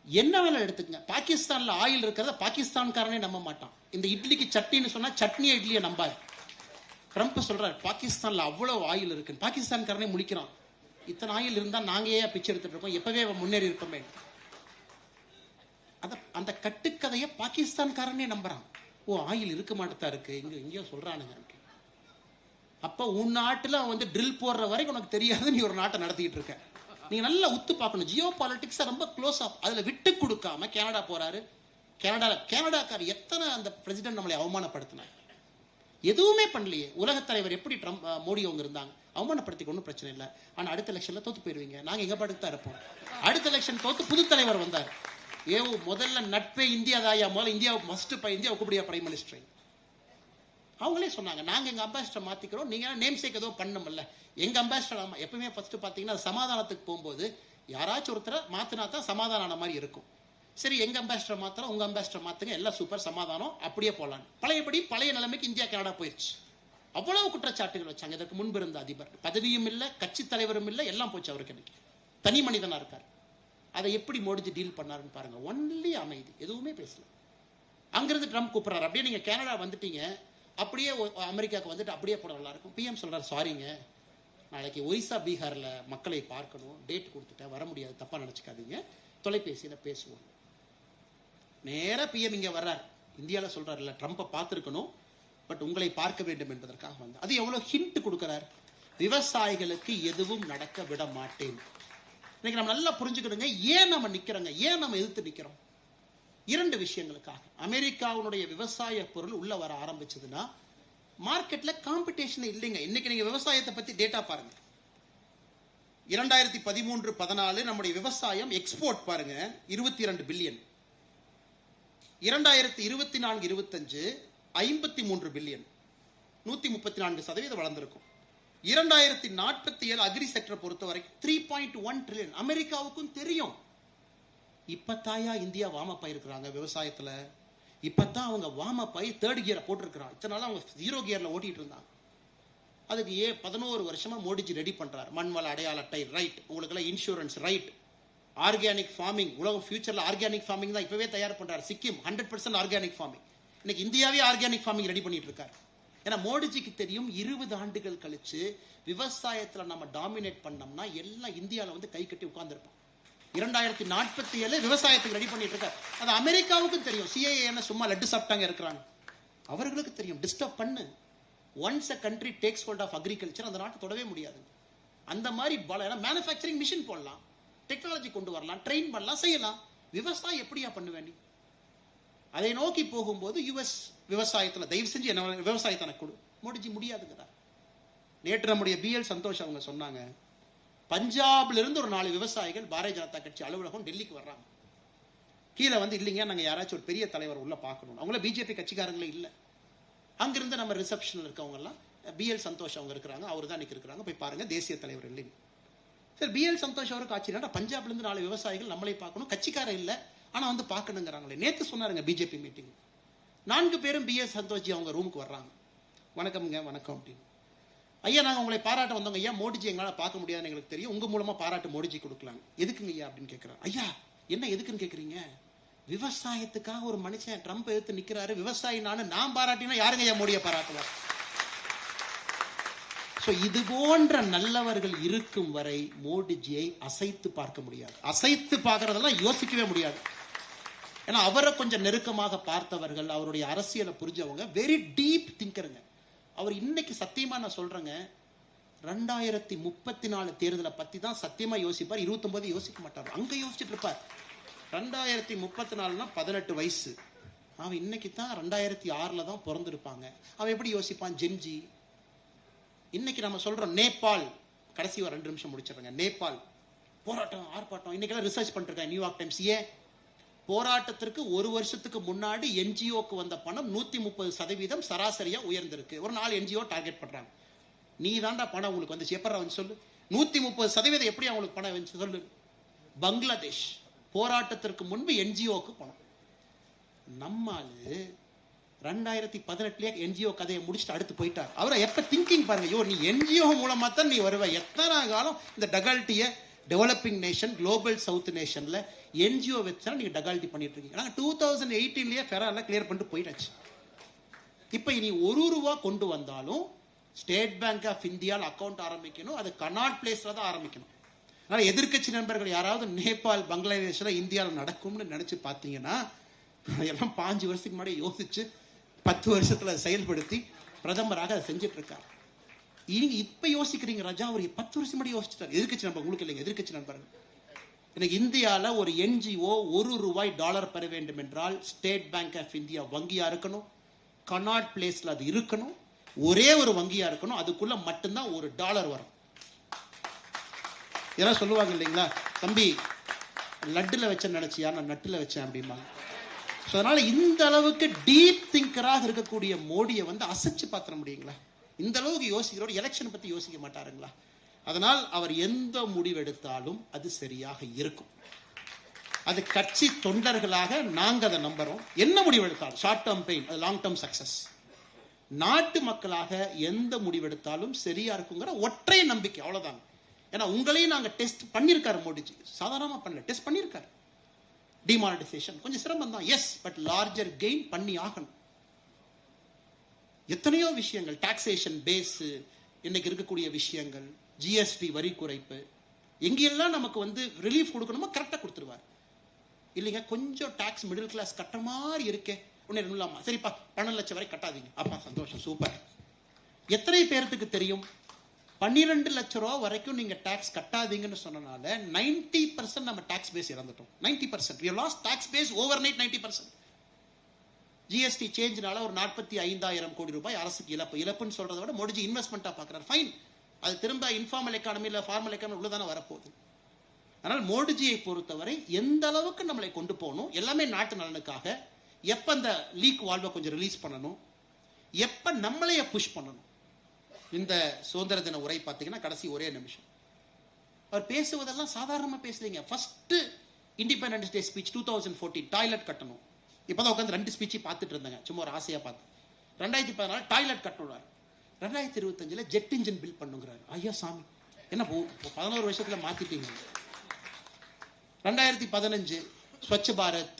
என்ன வேலை எடுத்துக்கங்க, பாகிஸ்தான்ல ஆயில் இருக்கிறத பாகிஸ்தான்காரனே நம்ப மாட்டான். இந்த இட்லிக்கு சட்னின்னு சொன்னா சட்னியை இட்லியை நம்பாரு. ட்ரம்ப் சொல்றாரு பாகிஸ்தான்ல அவ்வளவு ஆயில் இருக்கு, பாகிஸ்தான்காரனே முழிக்கிறான். இத்தனை ஆயில் இருந்தா நாங்க ஏன் பிச்சை எடுத்துட்டு இருக்கோம், எப்பவே முன்னேறி இருப்போமே. அந்த கட்டுக்கதையை பாகிஸ்தான்காரனே நம்புறான். ஓ ஆயில் இருக்க மாட்டதா இருக்கு, இங்கேயோ சொல்றானுங்க. அப்ப உன் நாட்டுல ட்ரில் போடுற வரைக்கும் உனக்கு தெரியாது, நீ ஒரு நாட்டை நடத்திட்டு இருக்க. நீங்க நல்லா உத்து பார்க்கணும், ஜியோ பாலிட்டிக்ஸ் ரொம்ப க்ளோஸ் ஆப். அதுல விட்டு கொடுக்காம கனடா போறாரு. கனடாக்கார் எத்தனை அந்த பிரசிடென்ட் நம்மளை அவமானப்படுத்தினார், எதுவுமே பண்ணலையே. உலக தலைவர் எப்படி மோடி அவங்க இருந்தாங்க, அவமானப்படுத்திக்க ஒன்றும் பிரச்சனை இல்லை. ஆனா அடுத்த எலெக்ஷன்ல தோத்து போயிருவீங்க, நாங்க எங்க பாட்டுக்கு தான் இருப்போம். அடுத்த எலெக்ஷன் தோத்து புது தலைவர் வந்தார். முதல்ல நட்பே இந்தியா தாயா, முதல்ல இந்தியாவுக்கு மஸ்ட் இந்தியா கூப்பிடியா பிரைம் மினிஸ்டர். அவங்களே சொன்னாங்க நாங்க எங்க அம்பாசிடர் மாத்திக்கிறோம், நீங்க நேம் சேக் ஏதோ பண்ணணும்ல. எங்க அம்பாசிடர் எப்பவுமே ஃபர்ஸ்ட் பாத்தீங்கன்னா சமாதானத்துக்கு போகும்போது யாராச்சும் ஒருத்தரை மாத்தினா தான் சமாதானம் ஆன மாதிரி இருக்கும். சரி எங்க அம்பாசிடர் மாத்திரம், உங்க அம்பாசிடர் மாத்துங்க, எல்லாம் சூப்பர் சமாதானம், அப்படியே போலாம். பழைய நிலைமைக்கு இந்தியா கனடா போயிடுச்சு. அவ்வளவு குற்றச்சாட்டுகள் வச்சாங்க. இதற்கு முன்பு இருந்த அதிபர் பதவியும் இல்லை, கட்சி தலைவரும் இல்லை, எல்லாம் போச்சு. அவருக்கு இன்னைக்கு தனி மனிதனா இருக்கார். அதை எப்படி மோடிஜி டீல் பண்ணாருன்னு பாருங்க. ஒன்லி அமைதி, எதுவுமே பேசல. அங்கிருந்து ட்ரம்ப் கூப்பிடுறாரு, அப்படியே நீங்க கனடா வந்துட்டீங்க, அப்படியே அமெரிக்காவுக்கு வந்துட்டு அப்படியே போட நல்லா இருக்கும். பிஎம் சொல்றாரு சாரிங்க, நாளைக்கு ஒரிசா பீகார்ல மக்களை பார்க்கணும், டேட் கொடுத்துட்டேன், வர முடியாது, தப்பா நினைச்சுக்காதீங்க, தொலைபேசியில பேசுவோம். நேரா பிஎம் இங்க வர்றார். இந்தியாவில் சொல்றாரு இல்ல, ட்ரம்பை பார்த்திருக்கணும், பட் உங்களை பார்க்க வேண்டும் என்பதற்காக வந்து. அது எவ்வளவு ஹிண்ட் கொடுக்கிறார், விவசாயிகளுக்கு எதுவும் நடக்க விட மாட்டேன். இன்னைக்கு நம்ம நல்லா புரிஞ்சுக்கணுங்க, ஏன் நம்ம நிக்கிறோங்க, ஏன் நம்ம எதிர்த்து நிக்கிறோம். 2 விஷயங்களுக்காக. அமெரிக்காவுடைய விவசாய பொருள் உள்ள வர ஆரம்பிச்சதுன்னா மார்க்கெட்ல காம்படிஷன் இல்லைங்க. இன்னைக்கு நீங்க விவசாயத்தை பத்தி டேட்டா பாருங்க. 2013-14 நம்முடைய விவசாயம் எக்ஸ்போர்ட் பாருங்க 22 பில்லியன். 2024-25 53 பில்லியன், 134% வளர்ந்திருக்கும். 2047 அக்ரி செக்டர் பொறுத்த வரைக்கும் 3.1 ட்ரில்லியன். அமெரிக்காவுக்கும் தெரியும். இப்பத்தாயா இந்தியா வார்ம் அப் ஆயிருக்கிறாங்க விவசாயத்துல. இப்பதான் அவங்க வார்ம் அப் ஆகி 3rd கியரை போட்டிருக்கிறாங்க. இத்தனை நாள் அவங்க 0 கியர்ல ஓட்டிட்டு இருந்தாங்க. அதுக்கு 11 வருஷமா மோடிஜி ரெடி பண்றாரு. மண்வள அடையாள அட்டை ரைட், உங்களுக்கு எல்லாம் இன்சூரன்ஸ் ரைட், ஆர்கானிக் ஃபார்மிங், உலகம் ஃபியூச்சர்ல ஆர்கானிக் ஃபார்மிங் தான் இப்பவே தயார் பண்றாரு. Sikkim 100% organic farming. இன்னைக்கு இந்தியாவே ஆர்கானிக் ஃபார்மிங் ரெடி பண்ணிட்டு இருக்காரு. ஏன்னா மோடிஜிக்கு தெரியும் 20 ஆண்டுகள் கழிச்சு விவசாயத்துல நம்ம டாமினேட் பண்ணோம்னா எல்லாம் இந்தியாவில் கை கட்டி உட்கார்ந்துருப்போம். 2047 விவசாயத்துக்கு ரெடி பண்ணிட்டு இருக்காரு. அது அமெரிக்காவுக்கும் தெரியும். சிஏஏ சும்மா லட்டு சாப்பிட்டாங்க இருக்கிறாங்க, அவர்களுக்கு தெரியும். டிஸ்டர்ப் பண்ணு, once a country takes hold of agriculture, அந்த நாட்டை தொடவே முடியாது. அந்த மாதிரி மேனுஃபேக்சரிங் மிஷின் போடலாம், டெக்னாலஜி கொண்டு வரலாம், ட்ரெயின் பண்ணலாம், செய்யலாம். விவசாயம் எப்படியா பண்ணுவேன் நீ? அதை நோக்கி போகும்போது யுஎஸ் விவசாயத்தில் தயவு செஞ்சு என்ன விவசாயத்தை எனக்கு கொடு, மோடிஜி முடியாதுங்கிறார். நேற்று நம்முடைய பிஎல் சந்தோஷ் அவங்க சொன்னாங்க, பஞ்சாப்ல இருந்து ஒரு 4 விவசாயிகள் பாரதிய ஜனதா கட்சி அலுவலகம் டெல்லிக்கு வர்றாங்க. கீழே இல்லைங்க நாங்க யாராச்சும் ஒரு பெரிய தலைவர் உள்ள பார்க்கணும். அவங்கள பிஜேபி கட்சிக்காரங்களே இல்லை. அங்கிருந்து நம்ம ரிசப்ஷன்ல இருக்கவங்க எல்லாம் பிஎல் சந்தோஷ் அவங்க இருக்கிறாங்க, அவர் தான் இருக்கிறாங்க, போய் பாருங்க தேசிய தலைவர் இல்லைங்க. சரி பிஎல் சந்தோஷ் அவருக்கு ஆச்சரியம், பஞ்சாப்ல இருந்து 4 விவசாயிகள் நம்மளை பார்க்கணும், கட்சிக்காரன் இல்லை ஆனா பார்க்கணுங்கிறாங்களே. நேத்து சொன்னாருங்க பிஜேபி மீட்டிங், 4 பேரும் பிஎல் சந்தோஷ்ஜி அவங்க ரூமுக்கு வர்றாங்க. வணக்கம்ங்க, வணக்கம் அப்படின்னு. ஐயா நாங்க உங்களை பாராட்ட வந்தவங்க ஐயா, மோடிஜி எங்களால பார்க்க முடியாதுன்னு எங்களுக்கு தெரியும், உங்க மூலமா பாராட்டு மோடிஜி கொடுக்கலாம். எதுக்குங்க ஐயா அப்படின்னு கேட்கிறார். ஐயா என்ன எதுக்குன்னு கேக்குறீங்க? விவசாயத்துக்காக ஒரு மனுஷன் ட்ரம்ப் எதிர்த்து நிக்கிறாரு, விவசாயி நான் பாராட்டினா யாருங்க ஐயா மோடியை பாராட்டுவார்? இது போன்ற நல்லவர்கள் இருக்கும் வரை மோடிஜியை அசைத்து பார்க்க முடியாது. அசைத்து பார்க்கறதெல்லாம் யோசிக்கவே முடியாது. ஏன்னா அவரை கொஞ்சம் நெருக்கமாக பார்த்தவர்கள், அவருடைய அரசியலை புரிஞ்சவங்க, வெரி டீப் திங்கருங்க. அவர் இன்னைக்கு சத்தியமா நான் சொல்றேங்க, 2034 தேர்தலை பத்தி தான் சத்தியமா யோசிப்பார். 29 யோசிக்க மாட்டார், அங்க யோசிச்சுட்டு இருப்பார். 2034னா 18 வயசு. அவன் இன்னைக்கு தான் 2006ல தான் பிறந்திருப்பாங்க. அவன் எப்படி யோசிப்பான்? ஜென்ஜி. இன்னைக்கு நம்ம சொல்றோம் நேபாள், கடைசி ஒரு 2 நிமிஷம் முடிச்சிடுறேங்க. நேபாள் போராட்டம், ஆர்ப்பாட்டம், இன்னைக்கெல்லாம் ரிசர்ச் பண்ணிருக்கேன் நியூயார்க் டைம்ஸ். ஏன் போராட்டத்திற்கு 1 வருஷத்துக்கு முன்னாடி என்ஜிஓக்கு வந்த பணம் 130% சராசரியா உயர்ந்திருக்கு. ஒரு 4 என்ஜிஓ டார்கெட் பண்றாங்க. நீ தாண்டா பணம் உங்களுக்கு வந்துச்சு, எப்படா வந்து சொல்லு. 130% எப்படி அவங்களுக்கு பணம் வந்து சொல்லு. பங்களாதேஷ் போராட்டத்திற்கு முன்பு என்ஜிஓக்கு பணம். நம்மாலு 2018 என்ஜிஓ கதையை முடிச்சுட்டு அடுத்து போயிட்டார். அவரை எப்ப திங்கிங் பாருங்க, ஐயோ நீ என்ஜிஓ மூலமா தான் நீ வருவ. எத்தனை காலம் இந்த டகால்ட்டிய டெவலப்பிங் நேஷன், குளோபல் சவுத் நேஷன்ல என்ஜிஓ வச்சா நீங்க டகால்ட்டி பண்ணிட்டு இருக்கீங்க. 2018 ஃபெரால கிளியர் பண்ணிட்டு போயிட்டாச்சு. இப்ப இனி 1 ரூபா கொண்டு வந்தாலும் ஸ்டேட் பேங்க் ஆஃப் இந்தியாவில் அக்கௌண்ட் ஆரம்பிக்கணும். அது கனாட் பிளேஸ்ல தான் ஆரம்பிக்கணும். அதனால எதிர்கட்சி நண்பர்கள் யாராவது நேபாள், பங்களாதேஷ்ல இந்தியாவில் நடக்கும்னு நினைச்சு பார்த்தீங்கன்னா, எல்லாம் 5 வருஷத்துக்கு முன்னாடி யோசிச்சு 10 வருஷத்துல செயல்படுத்தி பிரதமராக அதை செஞ்சுட்டு இருக்காரு. இப்ப யோசிக்கிறீங்க ராஜா, அவர் 10 வருஷம் முன்னாடி யோசிச்சுட்டார். எதிர்கட்சி நண்பர் உங்களுக்கு இல்லைங்க, எதிர்கட்சி நண்பர்கள். எனக்கு இந்தியாவில் ஒரு என்ஜிஓ $1 பெற வேண்டும் என்றால் ஸ்டேட் பேங்க் ஆஃப் இந்தியா வங்கியா இருக்கணும், கனாட் பிளேஸ்ல அது இருக்கணும், ஒரே ஒரு வங்கியா இருக்கணும். அதுக்குள்ள மட்டும்தான் $1 வரும். இதெல்லாம் சொல்லுவாங்க இல்லைங்களா, தம்பி லட்டுல வச்ச நினைச்சியா, நான் நட்டுல வச்சேன் அப்படிமா. அதனால இந்த அளவுக்கு டீப் திங்கராக இருக்கக்கூடிய மோடியை வந்து அசைச்சு பாத்திர முடியுங்களா? இந்த அளவுக்கு யோசிக்கிறோட எலெக்ஷன் பத்தி யோசிக்க மாட்டாருங்களா? அதனால் அவர் எந்த முடிவெடுத்தாலும் அது சரியாக இருக்கும். அது கட்சி தொண்டர்களாக நாங்க அதை நம்புறோம். என்ன முடிவெடுத்தாலும் ஷார்ட் டேர்ம் பெயின், அது லாங் டேர்ம் சக்சஸ். நாட்டு மக்களாக எந்த முடிவெடுத்தாலும் சரியா இருக்குங்கிற ஒற்றை நம்பிக்கை, அவ்வளவுதான். ஏன்னா உங்களையும் நாங்க டெஸ்ட் பண்ணியிருக்காரு மோடிஜி, சாதாரணமா பண்ணல, டெஸ்ட் பண்ணியிருக்காரு. டிமானிட்டைசேஷன் கொஞ்சம் சிரமம் தான், எஸ், பட் லார்ஜர் கெயின் பண்ணி ஆகணும். எத்தனையோ விஷயங்கள், டாக்ஸேஷன் பேஸ், இன்னைக்கு இருக்கக்கூடிய விஷயங்கள், ஜிஎஸ்டி வரி குறைப்பு, எங்கெல்லாம் நமக்கு வந்து ரிலீஃப் கொடுக்கணுமோ கரெக்டாக கொடுத்துருவார். இல்லைங்க கொஞ்சம் டாக்ஸ் மிடில் கிளாஸ் கட்ட மாதிரி இருக்கே, ஒன்று இல்லாமா, சரிப்பா 12 லட்சம் வரை கட்டாதீங்க, அப்பா சந்தோஷம், சூப்பர். எத்தனை பேருக்கு தெரியும் 12 லட்சம் ரூபா வரைக்கும் நீங்க டாக்ஸ் கட்டாதீங்கன்னு சொன்னனால 90% நம்ம டாக்ஸ் பேஸ் இறந்துட்டோம். 90% we have lost tax base overnight 90%. GST சேஞ்ச்னால ஒரு 45,000 கோடி ரூபாய் அரசுக்கு இழப்பு. இழப்புன்னு சொல்றதை விட மோடிஜி இன்வெஸ்ட்மெண்ட்டா பார்க்கிறார். ஃபைன், அது திரும்ப இன்ஃபார்மல் எக்கானமியில் ஃபார்மல் எக்கானமி உள்ளதானே வரப்போகுது. அதனால் மோடிஜியை பொறுத்தவரை எந்த அளவுக்கு நம்மளை கொண்டு போகணும், எல்லாமே நாட்டு நலனுக்காக. எப்ப அந்த லீக் வால்வை கொஞ்சம் ரிலீஸ் பண்ணணும், எப்ப நம்மளைய புஷ் பண்ணணும். இந்த சுதந்திர தின உரை பார்த்தீங்கன்னா கடைசி ஒரே நிமிஷம் அவர் பேசுவதெல்லாம் சாதாரணமா பேசுறீங்க. First independence day speech 2014 toilet கட்டணும். இப்பதான் உட்காந்து 2 ஸ்பீச் பார்த்துட்டு இருந்தாங்க, சும்மா ஒரு ஆசையா பார்த்து. 2014 டாய்லெட் கட்டணும். 2025 ஜெட் இன்ஜின் பில் பண்ணுங்கிறாரு. ஐயா சாமி, என்ன 11 வருஷத்துல மாத்திட்டீங்க. 2015 ஸ்வச் பாரத்,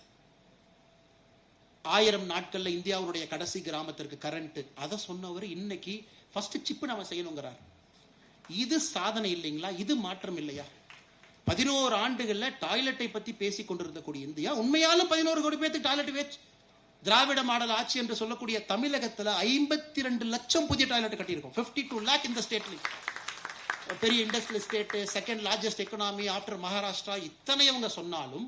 1000 நாட்கள்ல இந்தியாவுடைய கடைசி கிராமத்திற்கு கரண்ட், அதை சொன்னவர் இன்னைக்கு ஃபர்ஸ்ட் சிப் நாம செய்யணுங்கிறார். இது சாதனை இல்லைங்களா? இது மாற்றம் இல்லையா? 11 ஆண்டுகள்ல டாய்லெட்டை பத்தி பேசிக் கொண்டிருந்தக்கூடிய இந்தியா உண்மையாலும் 11 கோடி பேருக்கு டாய்லெட் வேச்சு. திராவிட மாடல் ஆட்சி என்று சொல்லக்கூடிய தமிழகத்துல 52 லட்சம் புதிய டாய்லெட் கட்டியிருக்கோம். 52 lakh இந்த ஸ்டேட்ல. பெரிய industrial state, second largest economy after Maharashtra. இத்தனை அவங்க சொன்னாலும்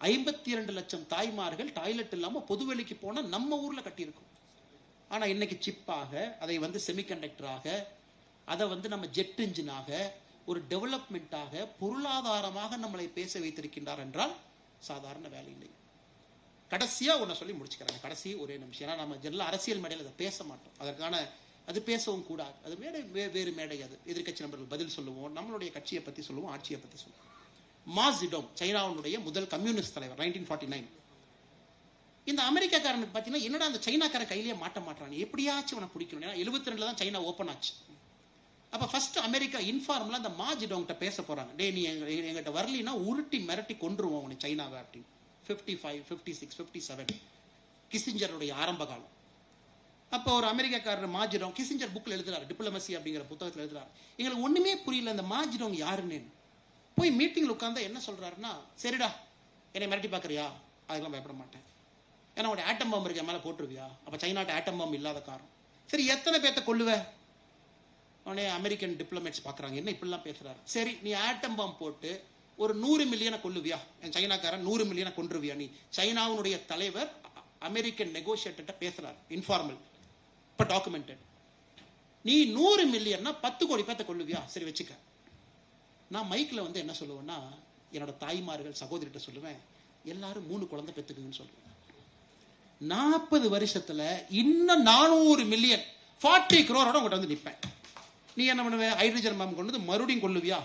52 லட்சம் தாய்மார்கள் டாய்லெட் இல்லாம பொதுவெளிக்கு போனா நம்ம ஊர்ல கட்டியிருக்கோம். ஆனா இன்னைக்கு சிப்பாக, அதை வந்து செமிகண்டக்டராக, அதை வந்து நம்ம ஜெட் இன்ஜினாக, ஒரு டெவலப்மெண்ட்டாக, பொருளாதாரமாக நம்மளை பேச வைத்திருக்கின்றார் என்றால் சாதாரண வேலை இல்லை. கடைசியா ஒன்ன சொல்லி முடிச்சுக்கிறாங்க, கடைசி ஒரே நிமிஷம். ஏன்னா நம்ம ஜெனரல் அரசியல் மேடையில் அதை பேச மாட்டோம், அதற்கான அது பேசவும் கூடாது. அது மேடை வேறு மேடை, அது எதிர்கட்சி நண்பர்கள் பதில் சொல்லுவோம், நம்மளுடைய கட்சியை பத்தி சொல்லுவோம், ஆட்சியை பத்தி சொல்லுவோம். மா ஜெடோங் சைனாவுடைய முதல் கம்யூனிஸ்ட் தலைவர் 1949. இந்த அமெரிக்காக்காரனுக்கு பார்த்தீங்கன்னா என்னடா அந்த சைனாக்காரன் கையிலேயே மாட்ட மாட்டான், எப்படியாச்சும் அவனை பிடிக்கணும். ஏன்னா 72 தான் சைனா ஓப்பன் ஆச்சு. அப்ப ஃபர்ஸ்ட் அமெரிக்கா இன்ஃபார்ம்ல அந்த மா ஜெடோங்கிட்ட பேச போறாங்க. டே நீ எங்கிட்ட வரலினா உருட்டி மிரட்டி கொன்றுவோம் உன்னை சைனாவை அப்படின்னு. 55, 56, 57 கிசிஞ்சருடைய ஆரம்ப காலம். அப்போ ஒரு அமெரிக்காக்காரர் மா ஜெடோங் கிசிஞ்சர் புக்ல எழுதுறாரு, டிப்ளமசி அப்படிங்கிற புத்தகத்தில் எழுதுறாரு. எங்களுக்கு ஒண்ணுமே புரியல இந்த மா ஜெடோங் யாருன்னு. போய் மீட்டிங்ல உட்கார்ந்தா என்ன சொல்றாருன்னா, சரிடா என்னை மிரட்டி பாக்குறியா, அதெல்லாம் பயப்பட மாட்டேன். ஏன்னா உடைய ஆட்டம் பாம்பு இருக்க மேல போட்டுருவியா, அப்ப சைனாட்ட ஆட்டம் பாம்பு இல்லாத காரணம். சரி எத்தனை பேர்த்த கொள்ளுவ, உடனே அமெரிக்கன் டிப்ளமேட்ஸ் பார்க்குறாங்க, என்ன இப்படிலாம் பேசுறாரு. சரி, நீ ஆட்டம் பாம் போட்டு ஒரு 100 மில்லியனை கொல்லுவியா, என் சைனாக்காரன் 100 மில்லியனை கொன்றுவியா, நீ சைனாவுடைய தலைவர் அமெரிக்கன் நெகோசியேட்டர்கிட்ட பேசுறாரு, இன்ஃபார்மல், இப்போ டாக்குமெண்டட். நீ 100 மில்லியன்னா 10 கோடி பேர்த்த கொல்லுவியா, சரி வச்சுக்க. நான் மைக்கில் வந்து என்ன சொல்லுவேன்னா, என்னோட தாய்மார்கள் சகோதரிகிட்ட சொல்லுவேன், எல்லாரும் 3 குழந்தை பெற்றுக்குங்கன்னு சொல்லுவேன். 40 வருஷத்துல இன்னும் 400 மில்லியன் 40 crore உங்கள்கிட்ட வந்து நிற்பேன். நீ என்ன பண்ணுவேன், ஹைட்ரஜன் பாம்பு கொண்டு வந்து மறுபடியும் கொல்லுவியா,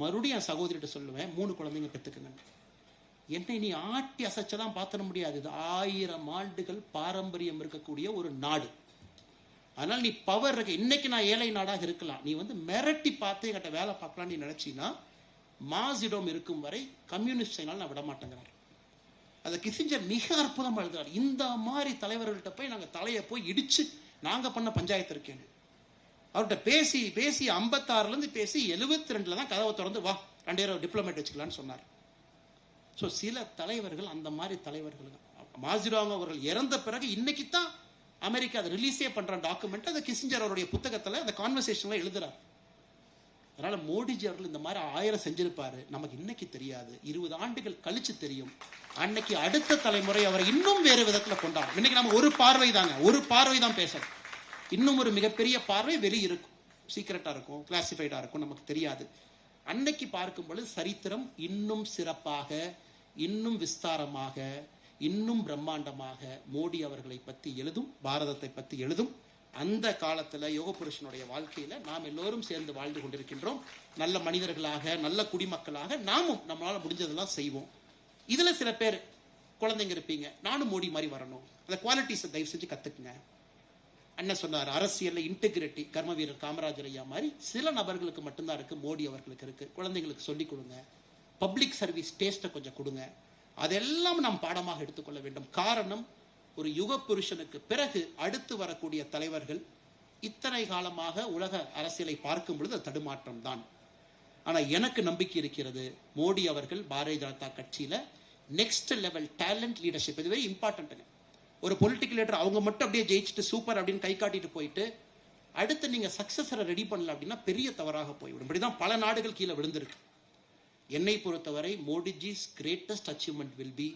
மறுபடியும் என் சகோதரிகிட்ட சொல்லுவேன் 3 குழந்தைங்க பெற்றுக்குங்க. என்னை நீ ஆட்டி அசைச்செல்லாம் பார்த்துட முடியாது. இது 1000 ஆண்டுகள் பாரம்பரியம் இருக்கக்கூடிய ஒரு நாடு. அதனால நீ பவர் இருக்க, இன்னைக்கு நான் ஏழை நாடாக இருக்கலாம், நீ வந்து மிரட்டி பார்த்து என்கிட்ட வேலை பார்க்கலாம் நீ நினைச்சின்னா, மாசிடம் இருக்கும் வரை கம்யூனிஸ்ட் சைனால் நான் விட மாட்டேங்கிறார். அதை கிசிஞ்சர் மிக அற்புதமாக எழுதுறார். இந்த மாதிரி தலைவர்கள்ட்ட போய் நாங்கள் தலையை போய் இடிச்சு நாங்கள் பண்ண பஞ்சாயத்து இருக்கேன். அவர்கிட்ட பேசி பேசி 56 பேசி 72 தான் கதவை திறந்து வா 2000 டிப்ளமேட் வச்சுக்கலான்னு சொன்னார். ஸோ சில தலைவர்கள் அந்த மாதிரி தலைவர்கள். மாசிடாங் அவர்கள் இறந்த பிறகு இன்னைக்கு தான் அமெரிக்கா அதை ரிலீஸே பண்ற டாக்குமெண்ட், அதை கிசிஞ்சர் அவருடைய புத்தகத்தில் அந்த கான்வர்சேஷன்ல எழுதுறாரு. அதனால மோடிஜி அவர்கள் இந்த மாதிரி 1000 செஞ்சிருப்பாரு, நமக்கு இன்னைக்கு தெரியாது, 20 ஆண்டுகள் கழிச்சு தெரியும். அன்னைக்கு அடுத்த தலைமுறை அவரை இன்னும் வேறு விதத்துல கொண்டாடும். இன்னைக்கு நம்ம ஒரு பார்வை தாங்க, ஒரு பார்வை தான் பேசணும். இன்னும் ஒரு மிகப்பெரிய பார்வை வெளியே இருக்கும், சீக்கிரட்டா இருக்கும், கிளாசிஃபைடா இருக்கும், நமக்கு தெரியாது. அன்னைக்கு பார்க்கும் பொழுது சரித்திரம் இன்னும் சிறப்பாக, இன்னும் விஸ்தாரமாக, இன்னும் பிரம்மாண்டமாக மோடி அவர்களை பற்றி எழுதும், பாரதத்தை பற்றி எழுதும். அந்த காலத்துல யோக புருஷனுடைய வாழ்க்கையில நாம் எல்லோரும் சேர்ந்து வாழ்ந்து கொண்டிருக்கின்றோம். நல்ல மனிதர்களாக, நல்ல குடிமக்களாக நாமும் நம்மளால முடிஞ்சதெல்லாம் செய்வோம். இதுல சில பேர் குழந்தைங்க இருப்பீங்க, நானும் மோடி மாதிரி வரணும், அந்த குவாலிட்டிஸை தயவு செஞ்சு கத்துக்குங்க. அண்ணன் சொன்னார், அரசியல்ல இன்டெகிரிட்டி கர்ம வீரர் காமராஜர் ஐயா மாதிரி சில நபர்களுக்கு மட்டும்தான் இருக்கு, மோடி அவர்களுக்கு இருக்கு. குழந்தைங்களுக்கு சொல்லிக் கொடுங்க, பப்ளிக் சர்வீஸ் டேஸ்ட்டை கொஞ்சம் கொடுங்க. அதெல்லாம் நாம் பாடமாக எடுத்துக்கொள்ள வேண்டும். காரணம், ஒரு யுக புருஷனுக்கு பிறகு அடுத்து வரக்கூடிய தலைவர்கள் இத்தனை காலமாக உலக அரசியலை பார்க்கும் பொழுது அது தடுமாற்றம் தான். ஆனா எனக்கு நம்பிக்கை இருக்கிறது, மோடி அவர்கள் பாரதிய ஜனதா கட்சியில நெக்ஸ்ட் லெவல் டேலண்ட் லீடர்ஷிப், இது வெரி இம்பார்ட்டன்ட். ஒரு பொலிட்டிக்கல் லீடர் அவங்க மட்டும் அப்படியே ஜெயிச்சுட்டு சூப்பர் அப்படின்னு கை காட்டிட்டு போயிட்டு அடுத்து நீங்க சக்சஸரை ரெடி பண்ணல அப்படின்னா பெரிய தவறாக போய்விடும். இப்படிதான் பல நாடுகள் கீழே விழுந்திருக்கு. என்னை பொறுத்தவரை Modiji's greatest achievement will be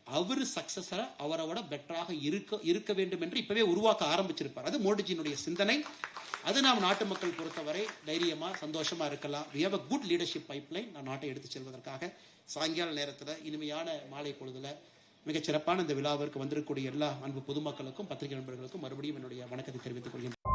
அவர் சக்சஸரை அவரோட பெட்டராக இருக்க வேண்டும் என்று இப்பவே உருவாக்க ஆரம்பிச்சிருப்பார். அது மோடிஜியினுடைய சிந்தனை. அது நாம் நாட்டு மக்கள் பொறுத்தவரை தைரியமா சந்தோஷமா இருக்கலாம். we have a good leadership pipeline. நான் நாட்டை எடுத்து செல்வதற்காக சாயங்கால நேரத்தில் இனிமையான மாலை பொழுதுல மிகச்சிறப்பான இந்த விழாவிற்கு வந்திருக்கக்கூடிய எல்லா அன்பு பொதுமக்களுக்கும் பத்திரிகை நண்பர்களுக்கும் மறுபடியும் என்னுடைய வணக்கத்தை தெரிவித்துக் கொள்கின்றேன்.